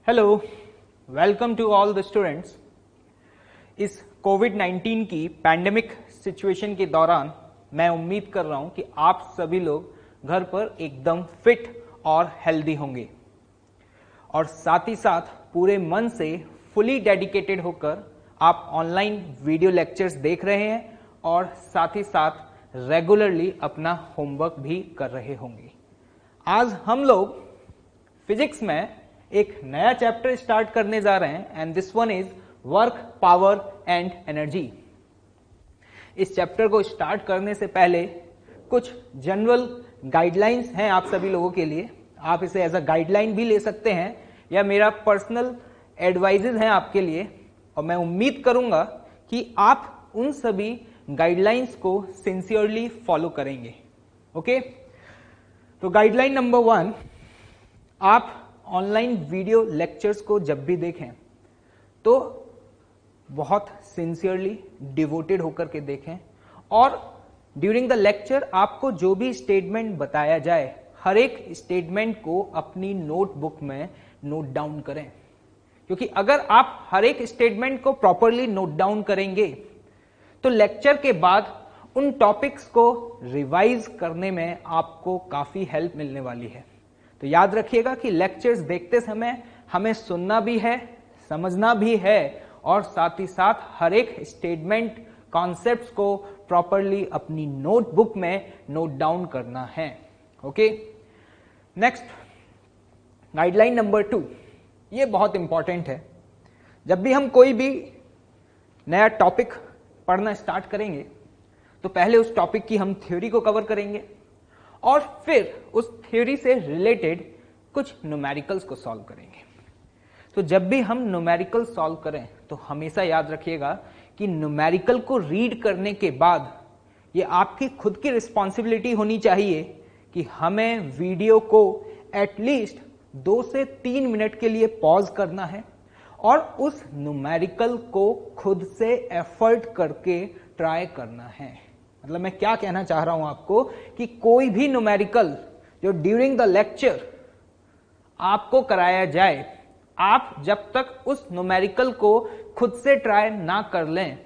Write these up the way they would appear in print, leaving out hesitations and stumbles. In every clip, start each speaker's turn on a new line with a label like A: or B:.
A: Hello, welcome to all the students. इस कोविड-19 की पैंडेमिक सिचुएशन के दौरान मैं उम्मीद कर रहा हूं कि आप सभी लोग घर पर एकदम फिट और हेल्दी होंगे और साथ ही साथ पूरे मन से फुली डेडिकेटेड होकर आप ऑनलाइन वीडियो लेक्चर्स देख रहे हैं और साथ ही साथ रेगुलरली अपना होमवर्क भी कर रहे होंगे। आज हम लोग फिजिक्स में एक नया चैप्टर स्टार्ट करने जा रहे हैं and this one is work, power and energy. इस चैप्टर को स्टार्ट करने से पहले कुछ जनरल गाइडलाइंस हैं आप सभी लोगों के लिए। आप इसे एज अ गाइडलाइन भी ले सकते हैं या मेरा पर्सनल एडवाइजेज हैं आपके लिए, और मैं उम्मीद करूंगा कि आप उन सभी गाइडलाइंस को सिंसियरली फॉलो करेंगे। ओके, तो गाइडलाइन नंबर 1, आप ऑनलाइन वीडियो लेक्चर्स को जब भी देखें तो बहुत सिंसियरली डिवोटेड होकर के देखें और ड्यूरिंग द लेक्चर आपको जो भी स्टेटमेंट बताया जाए हर एक स्टेटमेंट को अपनी नोटबुक में नोट डाउन करें, क्योंकि अगर आप हर एक स्टेटमेंट को प्रॉपरली नोट डाउन करेंगे तो लेक्चर के बाद उन टॉपिक्स को रिवाइज करने में आपको काफी हेल्प मिलने वाली है। तो याद रखिएगा कि लेक्चर्स देखते समय हमें सुनना भी है, समझना भी है और साथ ही साथ हर एक स्टेटमेंट, कॉन्सेप्ट्स को प्रॉपरली अपनी नोटबुक में नोट डाउन करना है। ओके, नेक्स्ट गाइडलाइन नंबर 2, ये बहुत इंपॉर्टेंट है। जब भी हम कोई भी नया टॉपिक पढ़ना स्टार्ट करेंगे तो पहले उस टॉपिक की हम थ्योरी को कवर करेंगे और फिर उस थ्योरी से रिलेटेड कुछ न्यूमेरिकल्स को सॉल्व करेंगे। तो जब भी हम न्यूमेरिकल सॉल्व करें तो हमेशा याद रखिएगा कि न्यूमेरिकल को रीड करने के बाद ये आपकी खुद की रिस्पॉन्सिबिलिटी होनी चाहिए कि हमें वीडियो को एटलीस्ट 2 से 3 मिनट के लिए पॉज करना है और उस न्यूमेरिकल को खुद से एफर्ट करके ट्राई करना है। मतलब मैं क्या कहना चाह रहा हूं आपको कि कोई भी न्यूमेरिकल जो ड्यूरिंग द लेक्चर आपको कराया जाए, आप जब तक उस न्यूमेरिकल को खुद से ट्राई ना कर लें,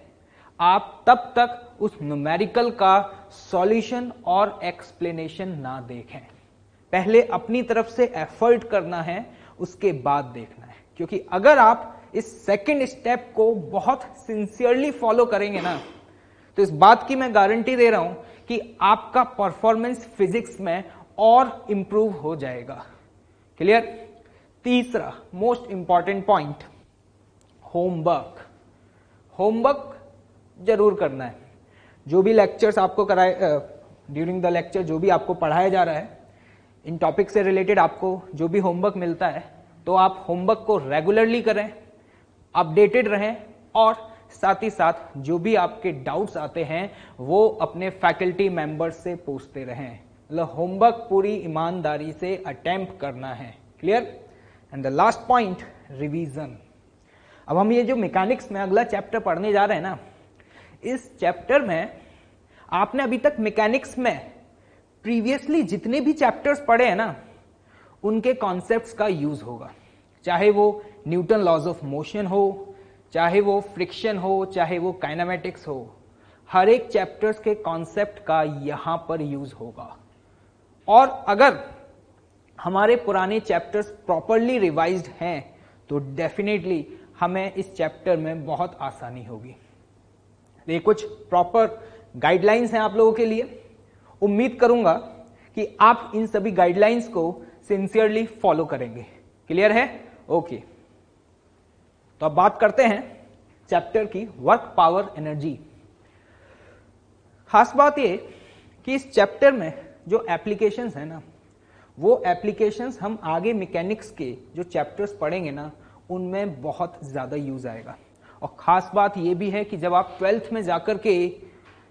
A: आप तब तक उस न्यूमेरिकल का सॉल्यूशन और एक्सप्लेनेशन ना देखें। पहले अपनी तरफ से एफर्ट करना है, उसके बाद देखना है। क्योंकि अगर आप इस सेकंड स्टेप को बहुत सिंसियरली फॉलो करेंगे ना, तो इस बात की मैं गारंटी दे रहा हूं कि आपका परफॉर्मेंस फिजिक्स में और इंप्रूव हो जाएगा। क्लियर? तीसरा most important point, homework. Homework जरूर करना है। जो भी लेक्चर्स आपको कराए, ड्यूरिंग द लेक्चर जो भी आपको पढ़ाया जा रहा है, इन टॉपिक से रिलेटेड आपको जो भी होमवर्क मिलता है तो आप होमवर्क को रेगुलरली करें, अपडेटेड रहें और साथ ही साथ जो भी आपके डाउट्स आते हैं वो अपने फैकल्टी मेंबर्स से पूछते रहें। मतलब होमवर्क पूरी ईमानदारी से अटेम्प्ट करना है। Clear? And the last point, revision. अब हम ये जो मैकेनिक्स में अगला चैप्टर पढ़ने जा रहे हैं ना, इस चैप्टर में आपने अभी तक मैकेनिक्स में प्रीवियसली जितने भी चैप्टर्स पढ़े हैं ना, उनके कॉन्सेप्ट्स का यूज होगा। चाहे वो न्यूटन लॉज ऑफ मोशन हो, चाहे वो फ्रिक्शन हो, चाहे वो काइनेमेटिक्स हो, हर एक चैप्टर्स के कॉन्सेप्ट का यहां पर यूज होगा। और अगर हमारे पुराने चैप्टर्स प्रॉपरली रिवाइज्ड हैं तो डेफिनेटली हमें इस चैप्टर में बहुत आसानी होगी। ये कुछ प्रॉपर गाइडलाइंस हैं आप लोगों के लिए। उम्मीद करूंगा कि आप इन सभी गाइडलाइंस को सिंसियरली फॉलो करेंगे। क्लियर है? ओके, तो अब बात करते हैं चैप्टर की, वर्क, पावर, एनर्जी। खास बात ये कि इस चैप्टर में जो एप्लीकेशंस है ना, वो एप्लीकेशंस हम आगे मैकेनिक्स के जो चैप्टर्स पढ़ेंगे ना, उनमें बहुत ज्यादा यूज आएगा। और खास बात ये भी है कि जब आप 12th में जाकर के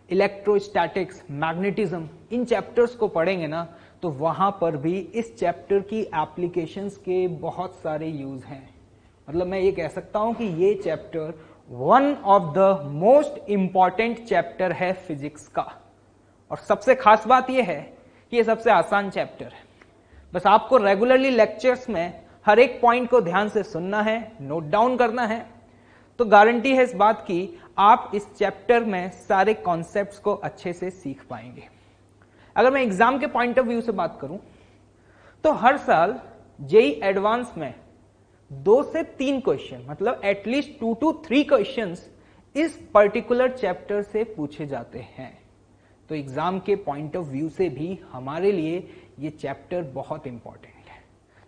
A: इलेक्ट्रोस्टैटिक्स, मैग्नेटिज्म, इन चैप्टर्स को पढ़ेंगे ना, तो वहां पर भी इस चैप्टर की एप्लीकेशंस के बहुत सारे यूज हैं। मतलब मैं ये कह सकता हूं कि ये chapter one of the most important chapter है फिजिक्स का। और सबसे खास बात यह है कि ये सबसे आसान चैप्टर है। बस आपको रेगुलरली लेक्चर्स में हर एक पॉइंट को ध्यान से सुनना है, नोट डाउन करना है, तो गारंटी है इस बात की आप इस चैप्टर में सारे कॉन्सेप्ट्स को अच्छे से सीख पाएंगे। अगर मैं एग्जाम के पॉइंट ऑफ व्यू से बात करूं तो हर साल जेई एडवांस में 2 से 3 क्वेश्चन, मतलब एटलीस्ट 2 to 3 क्वेश्चंस इस पर्टिकुलर चैप्टर से पूछे जाते हैं। तो एग्जाम के पॉइंट ऑफ व्यू से भी हमारे लिए ये चैप्टर बहुत इंपॉर्टेंट है।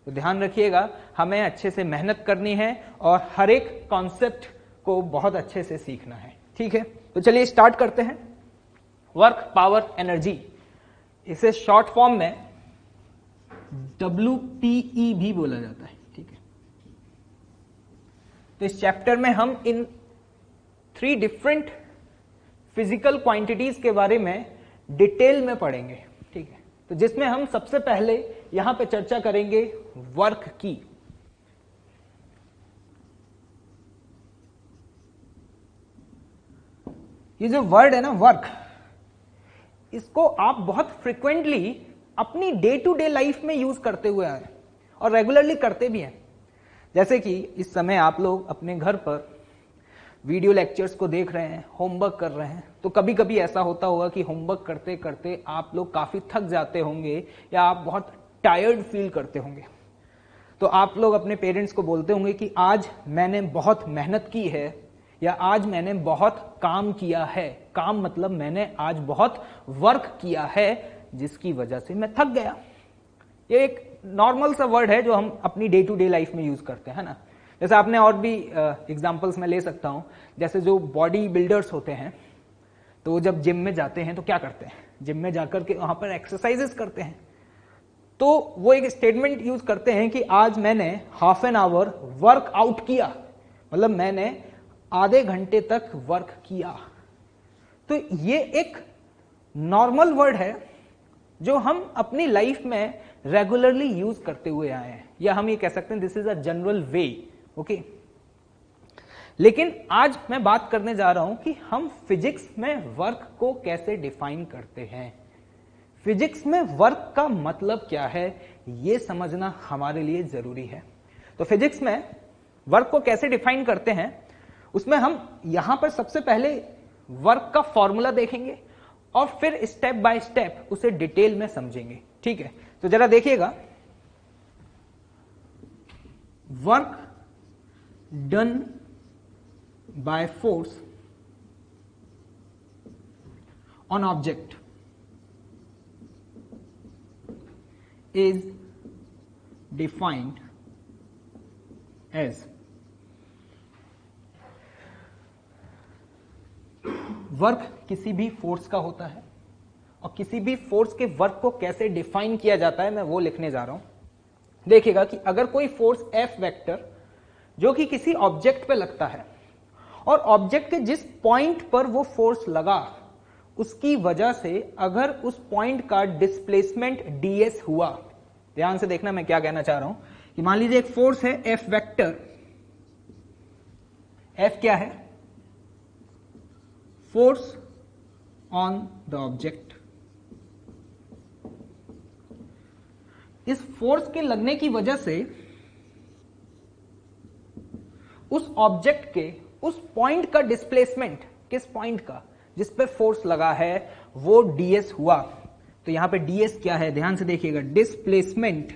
A: तो ध्यान रखिएगा, हमें अच्छे से मेहनत करनी है और हर एक कॉन्सेप्ट को बहुत अच्छे से सीखना है। ठीक है, तो चलिए स्टार्ट करते हैं। वर्क, पावर, एनर्जी, इसे शॉर्ट फॉर्म में WPE भी बोला जाता है। ठीक है, तो इस चैप्टर में हम इन 3 डिफरेंट फिजिकल क्वांटिटीज के बारे में डिटेल में पढ़ेंगे। ठीक है, तो जिसमें हम सबसे पहले यहां पे चर्चा करेंगे वर्क की। ये जो वर्ड है ना वर्क, इसको आप बहुत फ्रिक्वेंटली अपनी डे टू डे लाइफ में यूज करते हुए आए और रेगुलरली करते भी हैं। जैसे कि इस समय आप लोग अपने घर पर वीडियो लेक्चर्स को देख रहे हैं, होमवर्क कर रहे हैं, तो कभी कभी ऐसा होता होगा कि होमवर्क करते करते आप लोग काफी थक जाते होंगे या आप बहुत टायर्ड फील करते होंगे। तो आप लोग अपने पेरेंट्स को बोलते होंगे कि आज मैंने बहुत मेहनत की है या आज मैंने बहुत काम किया है। काम मतलब मैंने आज बहुत वर्क किया है जिसकी वजह से मैं थक गया। ये एक नॉर्मल सा वर्ड है जो हम अपनी डे टू डे लाइफ में यूज करते हैं ना। जैसे आपने और भी एग्जांपल्स में ले सकता हूं, जैसे जो बॉडी बिल्डर्स होते हैं तो जब जिम में जाते हैं तो क्या करते हैं, जिम में जाकर के वहां पर एक्सरसाइजेस करते हैं, तो वो एक स्टेटमेंट यूज करते हैं कि आज मैंने half an hour work out किया, मतलब मैंने आधे घंटे तक वर्क किया। तो ये एक नॉर्मल वर्ड है जो हम अपनी लाइफ में रेगुलरली यूज करते हुए आए हैं, या हम ये कह सकते हैं this is a general way. Okay, लेकिन आज मैं बात करने जा रहा हूं कि हम फिजिक्स में वर्क को कैसे डिफाइन करते हैं। फिजिक्स में वर्क का मतलब क्या है यह समझना हमारे लिए जरूरी है। तो फिजिक्स में वर्क को कैसे डिफाइन करते हैं उसमें हम यहां पर सबसे पहले वर्क का फॉर्मूला देखेंगे और फिर स्टेप बाय स्टेप उसे डिटेल में समझेंगे। ठीक है, तो जरा देखिएगा, work done by force on object is defined as work किसी भी फोर्स का होता है और किसी भी फोर्स के वर्क को कैसे डिफाइन किया जाता है मैं वो लिखने जा रहा हूं। देखिएगा कि अगर कोई फोर्स F वेक्टर जो कि किसी ऑब्जेक्ट पे लगता है और ऑब्जेक्ट के जिस पॉइंट पर वो फोर्स लगा उसकी वजह से अगर उस पॉइंट का डिस्प्लेसमेंट ds हुआ, ध्यान से देखना मैं क्या कहना चाह रहा हूं कि मान लीजिए एक फोर्स है F वेक्टर, F क्या है, फोर्स ऑन द ऑब्जेक्ट। इस फोर्स के लगने की वजह से उस ऑब्जेक्ट के उस पॉइंट का डिस्प्लेसमेंट, किस पॉइंट का जिस पे फोर्स लगा है वो ds हुआ। तो यहां पे ds क्या है ध्यान से देखिएगा, displacement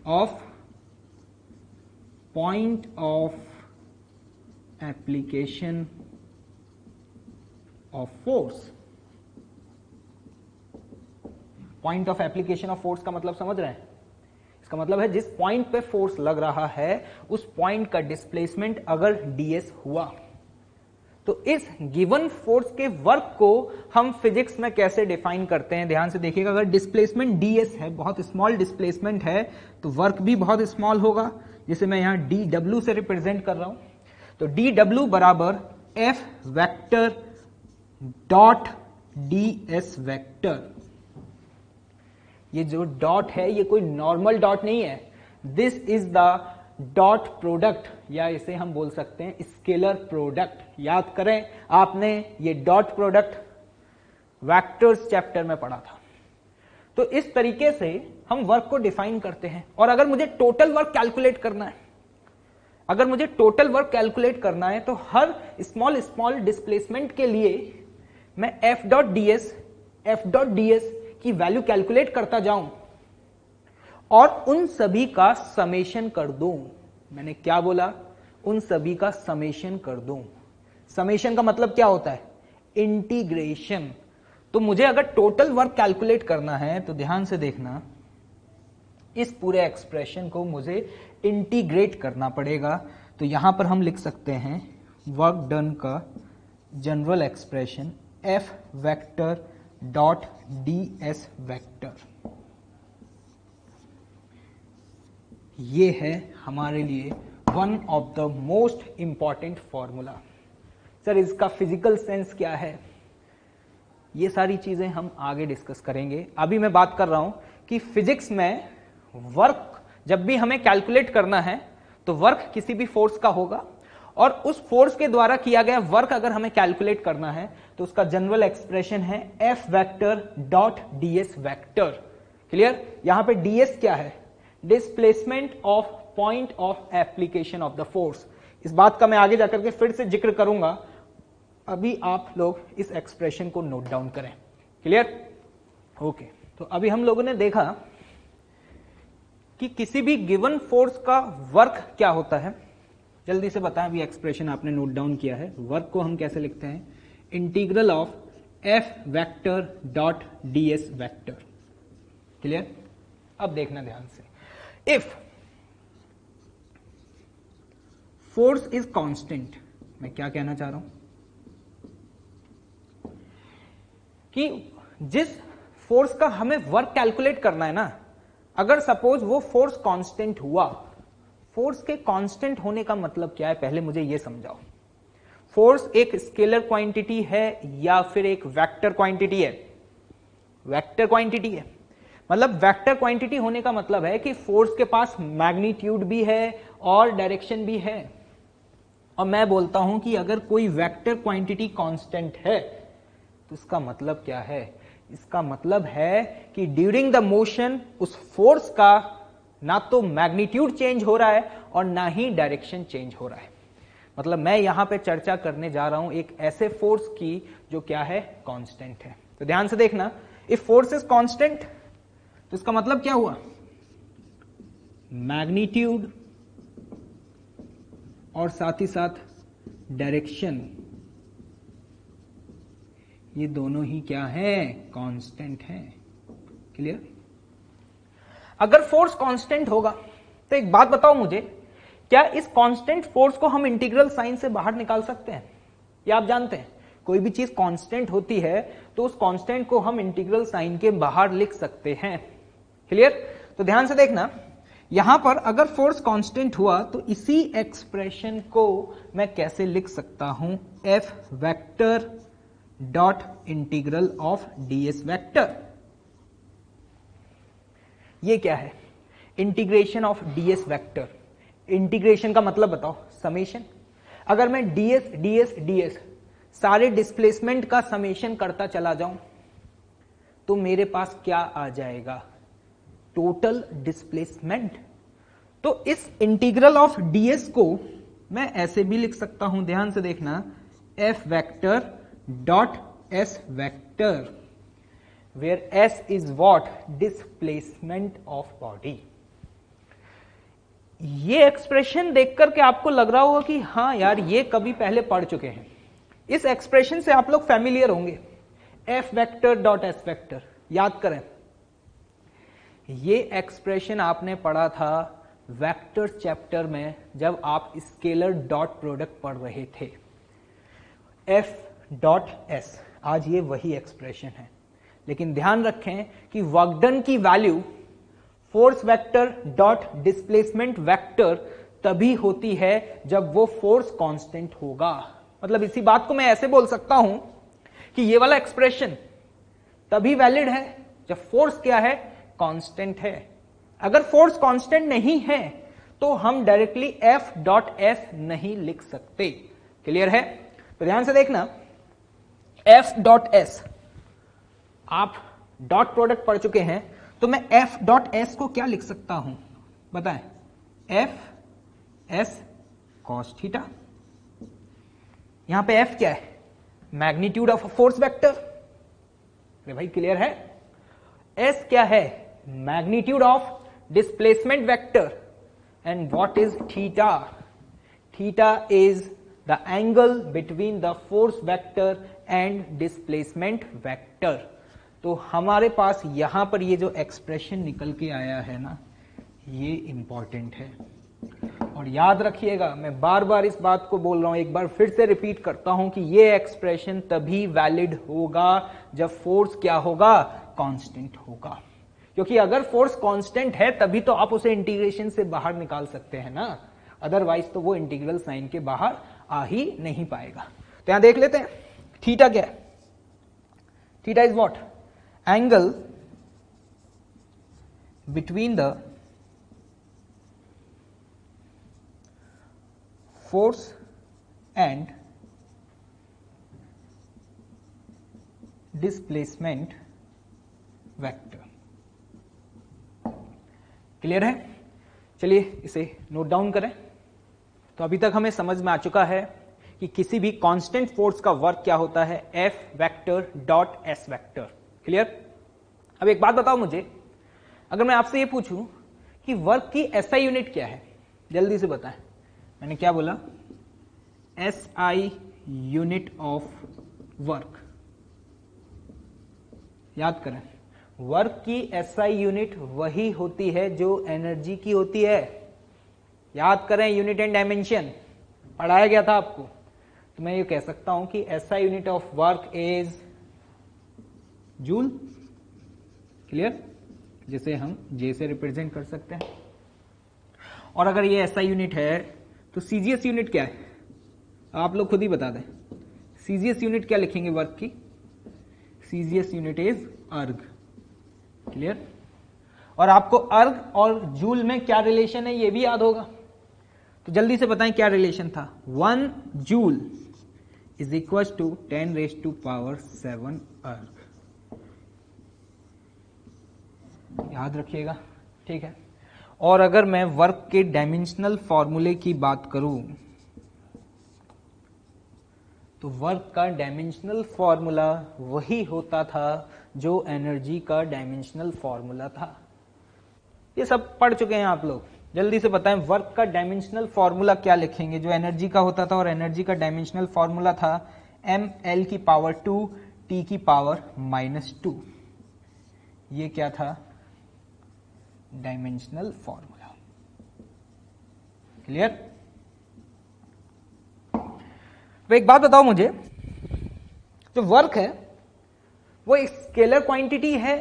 A: of point of application of force. Point of application of force का मतलब समझ रहे हैं, इसका मतलब है जिस पॉइंट पे फोर्स लग रहा है उस पॉइंट का डिस्प्लेसमेंट अगर ds हुआ तो इस गिवन फोर्स के वर्क को हम फिजिक्स में कैसे डिफाइन करते हैं ध्यान से देखिएगा। अगर डिस्प्लेसमेंट ds है, बहुत स्मॉल डिस्प्लेसमेंट है, तो वर्क भी बहुत स्मॉल होगा, जिसे मैं यहां dw से रिप्रेजेंट कर रहा हूं। तो dw बराबर f vector dot ds vector. ये जो डॉट है ये कोई नॉर्मल डॉट नहीं है, this is the dot product, या इसे हम बोल सकते हैं स्केलर प्रोडक्ट। याद करें आपने ये डॉट प्रोडक्ट वेक्टर्स चैप्टर में पढ़ा था। तो इस तरीके से हम वर्क को डिफाइन करते हैं। और अगर मुझे टोटल वर्क कैलकुलेट करना है, अगर मुझे टोटल वर्क कैलकुलेट करना है तो हर स्मॉल स्मॉल डिस्प्लेसमेंट के लिए मैं एफ डॉट ds की वैल्यू कैलकुलेट करता जाऊं और उन सभी का समेशन कर दूं। मैंने क्या बोला? उन सभी का समेशन कर दूं। समेशन का मतलब क्या होता है? इंटीग्रेशन। तो मुझे अगर टोटल वर्क कैलकुलेट करना है तो ध्यान से देखना, इस पूरे एक्सप्रेशन को मुझे इंटीग्रेट करना पड़ेगा। तो यहां पर हम लिख सकते हैं वर्क डन का general expression F vector dot ds vector. ये है हमारे लिए one of the most important formula. Sir इसका फिजिकल सेंस क्या है? ये सारी चीजें हम आगे डिस्कस करेंगे। अभी मैं बात कर रहा हूं कि फिजिक्स में वर्क जब भी हमें कैलकुलेट करना है तो वर्क किसी भी फोर्स का होगा और उस फोर्स के द्वारा किया गया वर्क अगर हमें कैलकुलेट करना है तो उसका जनरल एक्सप्रेशन है F vector dot ds vector. Clear? यहां पे ds क्या है? Displacement of point of application of the force. इस बात का मैं आगे जाकर के फिर से जिक्र करूंगा, अभी आप लोग इस एक्सप्रेशन को नोट डाउन करें। क्लियर? ओके। तो अभी हम लोगों ने देखा कि किसी भी गिवन फोर्स का वर्क क्या होता है। जल्दी से बताएं, अभी एक्सप्रेशन आपने नोट डाउन किया है। वर्क को हम कैसे लिखते हैं? Integral of F vector dot ds vector. Clear? अब देखना ध्यान से, इफ फोर्स इज कांस्टेंट, मैं क्या कहना चाह रहा हूं कि जिस फोर्स का हमें वर्क कैलकुलेट करना है ना, अगर सपोज वो फोर्स कांस्टेंट हुआ, फोर्स के कांस्टेंट होने का मतलब क्या है पहले मुझे ये समझाओ। फोर्स एक स्केलर क्वांटिटी है या फिर एक वेक्टर क्वांटिटी है? वेक्टर क्वांटिटी है। मतलब वेक्टर क्वांटिटी होने का मतलब है कि फोर्स के पास मैग्नीट्यूड भी है और डायरेक्शन भी है। और मैं बोलता हूं कि अगर कोई वेक्टर क्वांटिटी कांस्टेंट है तो इसका मतलब क्या है? इसका मतलब है कि ड्यूरिंग द मोशन उस फोर्स का ना तो मैग्नीट्यूड चेंज हो रहा है और ना ही डायरेक्शन चेंज हो रहा है। मतलब मैं यहां पे चर्चा करने जा रहा हूं एक ऐसे फोर्स की जो क्या है? कांस्टेंट है। तो ध्यान से देखना, इफ फोर्स इज कांस्टेंट तो इसका मतलब क्या हुआ? मैग्नीट्यूड और साथ ही साथ डायरेक्शन, ये दोनों ही क्या है? कांस्टेंट है। क्लियर? अगर फोर्स कांस्टेंट होगा तो एक बात बताओ मुझे, क्या इस कांस्टेंट फोर्स को हम इंटीग्रल साइन से बाहर निकाल सकते हैं? या आप जानते हैं कोई भी चीज कांस्टेंट होती है तो उस कांस्टेंट को हम इंटीग्रल साइन के बाहर लिख सकते हैं। क्लियर? तो ध्यान से देखना, यहां पर अगर फोर्स कांस्टेंट हुआ तो इसी एक्सप्रेशन को मैं कैसे लिख सकता हूं? F vector dot integral of ds vector. ये क्या है? Integration of ds vector. Integration का मतलब बताओ? समेशन। अगर मैं ds सारे डिस्प्लेसमेंट का समेशन करता चला जाऊं तो मेरे पास क्या आ जाएगा? Total displacement. तो इस इंटीग्रल ऑफ ds को मैं ऐसे भी लिख सकता हूं, ध्यान से देखना, F vector dot s vector, where s is what? Displacement of body. ये एक्सप्रेशन देख करके आपको लग रहा होगा कि हाँ यार ये कभी पहले पढ़ चुके हैं। इस एक्सप्रेशन से आप लोग फैमिलियर होंगे, F vector dot S vector. याद करें, ये एक्सप्रेशन आपने पढ़ा था वेक्टर चैप्टर में जब आप स्केलर डॉट प्रोडक्ट पढ़ रहे थे। एफ डॉट एस, आज ये वही एक्सप्रेशन है। लेकिन ध्यान रखें कि वर्क डन की value force vector dot displacement vector तभी होती है जब वो फोर्स कांस्टेंट होगा। मतलब इसी बात को मैं ऐसे बोल सकता हूं कि ये वाला एक्सप्रेशन तभी वैलिड है जब फोर्स क्या है? कांस्टेंट है। अगर फोर्स कांस्टेंट नहीं है तो हम डायरेक्टली एफ डॉट एस नहीं लिख सकते। क्लियर है? तो ध्यान से देखना, एफ डॉट एस आप डॉट प्रोडक्ट पढ़ चुके हैं, तो मैं एफ डॉट एस को क्या लिख सकता हूं बताएं? F S cos theta. यहां पे एफ क्या है? Magnitude of force vector. अरे भाई क्लियर है? एस क्या है? Magnitude of displacement vector. And what is theta? Theta is the angle between the force vector and displacement vector. तो हमारे पास यहां पर ये जो एक्सप्रेशन निकल के आया है ना, ये इंपॉर्टेंट है। और याद रखिएगा, मैं बार बार इस बात को बोल रहा हूं, एक बार फिर से रिपीट करता हूं कि ये एक्सप्रेशन तभी वैलिड होगा जब फोर्स क्या होगा? कांस्टेंट होगा। क्योंकि अगर फोर्स कांस्टेंट है तभी तो आप उसे इंटीग्रेशन से बाहर निकाल सकते हैं ना, अदरवाइज तो वो इंटीग्रल साइन के बाहर आ ही नहीं पाएगा। तो यहां देख लेते हैं थीटा क्या है। Theta is what? Angle between the force and displacement vector। Clear है? चलिए इसे नोट डाउन करें। तो अभी तक हमें समझ में आ चुका है कि किसी भी कांस्टेंट फोर्स का वर्क क्या होता है? F vector dot S vector. Clear? अब एक बात बताओ मुझे, अगर मैं आपसे ये पूछूं कि वर्क की एसआई यूनिट क्या है, जल्दी से बताएं। मैंने क्या बोला? SI unit of work. याद करें, वर्क की SI यूनिट वही होती है जो एनर्जी की होती है। याद करें, यूनिट एंड डायमेंशन पढ़ाया गया था आपको। तो मैं ये कह सकता हूं कि SI unit of work is joule. Clear? जिसे हम J से रिप्रेजेंट कर सकते हैं। और अगर ये SI यूनिट है तो सीजीएस यूनिट क्या है? आप लोग खुद ही बता दें। सीजीएस यूनिट क्या लिखेंगे वर्क की? सीजीएस यूनिट इज अर्ग। क्लियर? और आपको अर्ग और जूल में क्या रिलेशन है ये भी याद होगा। तो जल्दी से बताएं क्या रिलेशन था? 1 जूल इज इक्वल टू 10⁻⁷ अर्ग। याद रखिएगा, ठीक है। और अगर मैं वर्क के डायमेंशनल फॉर्मूले की बात करूं तो वर्क का डायमेंशनल फॉर्मूला वही होता था जो एनर्जी का डायमेंशनल फॉर्मूला था। ये सब पढ़ चुके हैं आप लोग। जल्दी से बताएं वर्क का डायमेंशनल फॉर्मूला क्या लिखेंगे जो एनर्जी का होता था? और एनर्जी का डायमेंशनल फॉर्मूला था mL⁻², T⁻²। ये क्या था? Dimensional formula. क्लियर? तो एक बात बताओ मुझे, जो वर्क है वो एक स्केलर क्वांटिटी है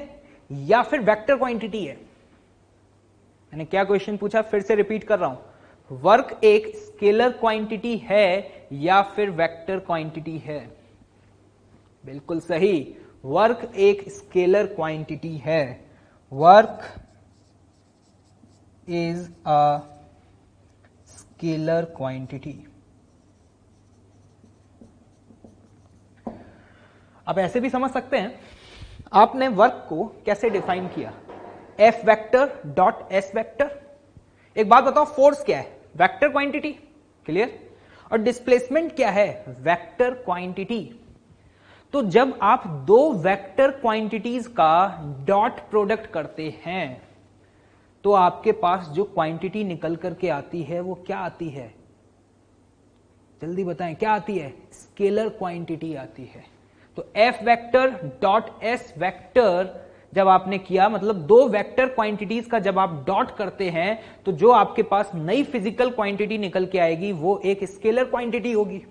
A: या फिर वेक्टर क्वांटिटी है? मैंने क्या क्वेश्चन पूछा, फिर से रिपीट कर रहा हूं। वर्क एक स्केलर क्वांटिटी है या फिर वेक्टर क्वांटिटी है? बिल्कुल सही, वर्क एक स्केलर क्वांटिटी है। Work is a scalar quantity. आप ऐसे भी समझ सकते हैं, आपने वर्क को कैसे डिफाइन किया? F vector dot S vector. एक बात बताओ, फोर्स क्या है? Vector quantity. क्लियर? और डिस्प्लेसमेंट क्या है? Vector quantity. तो जब आप दो वेक्टर क्वांटिटीज का डॉट प्रोडक्ट करते हैं तो आपके पास जो क्वांटिटी निकल करके आती है वो क्या आती है? जल्दी बताएं, क्या आती है? स्केलर क्वांटिटी आती है। तो F vector dot S vector जब आपने किया, मतलब दो वेक्टर क्वांटिटीज का जब आप डॉट करते हैं तो जो आपके पास नई फिजिकल क्वांटिटी निकल के आएगी वो एक स्केलर क्वांटिटी होगी।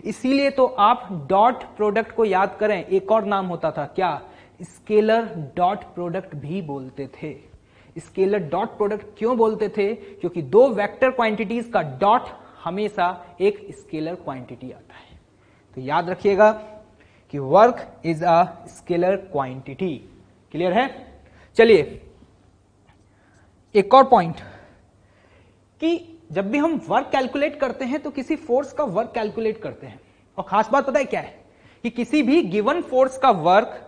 A: इसीलिए तो आप डॉट प्रोडक्ट को याद करें, एक और नाम होता था क्या? स्केलर डॉट प्रोडक्ट भी बोलते थे। स्केलर डॉट प्रोडक्ट क्यों बोलते थे? क्योंकि दो वेक्टर क्वांटिटीज का डॉट हमेशा एक स्केलर क्वांटिटी आता है। तो याद रखिएगा कि work is a scalar quantity. Clear है? चलिए एक और पॉइंट, कि जब भी हम वर्क कैलकुलेट करते हैं तो किसी फोर्स का वर्क कैलकुलेट करते हैं, और खास बात पता है क्या है? कि किसी भी गिवन फोर्स का वर्क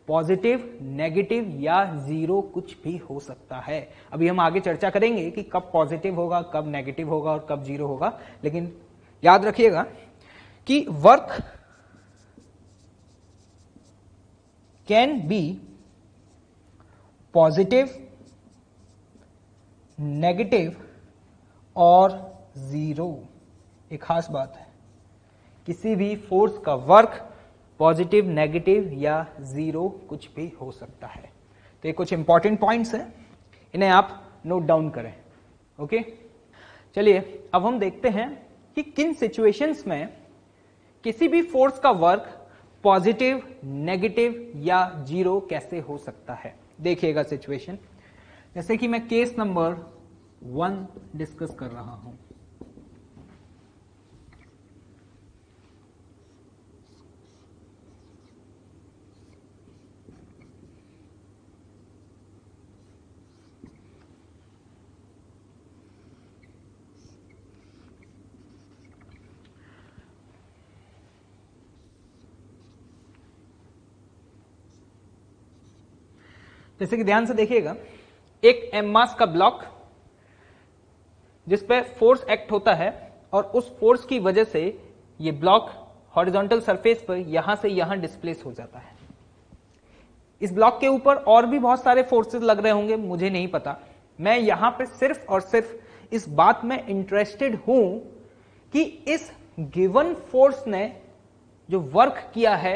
A: पॉजिटिव, नेगेटिव या जीरो कुछ भी हो सकता है। अभी हम आगे चर्चा करेंगे कि कब पॉजिटिव होगा, कब नेगेटिव होगा और कब जीरो होगा, लेकिन याद रखिएगा कि work can be positive, negative और जीरो। एक खास बात है, किसी भी फोर्स का वर्क पॉजिटिव, नेगेटिव या जीरो कुछ भी हो सकता है। तो ये कुछ इंपॉर्टेंट पॉइंट्स हैं, इन्हें आप नोट डाउन करें। ओके, चलिए अब हम देखते हैं कि किन सिचुएशंस में किसी भी फोर्स का वर्क पॉजिटिव, नेगेटिव या जीरो कैसे हो सकता है। देखिएगा सिचुएशन, जैसे कि मैं केस नंबर 1 डिस्कस कर रहा हूं। जैसे कि ध्यान से देखिएगा, एक एम मास का ब्लॉक जिस पे फोर्स एक्ट होता है और उस फोर्स की वजह से ये ब्लॉक हॉरिजॉन्टल सरफेस पर यहां से यहां डिस्प्लेस हो जाता है। इस ब्लॉक के ऊपर और भी बहुत सारे फोर्सेस लग रहे होंगे, मुझे नहीं पता। मैं यहां पे सिर्फ और सिर्फ इस बात में इंटरेस्टेड हूं कि इस गिवन फोर्स ने जो वर्क किया है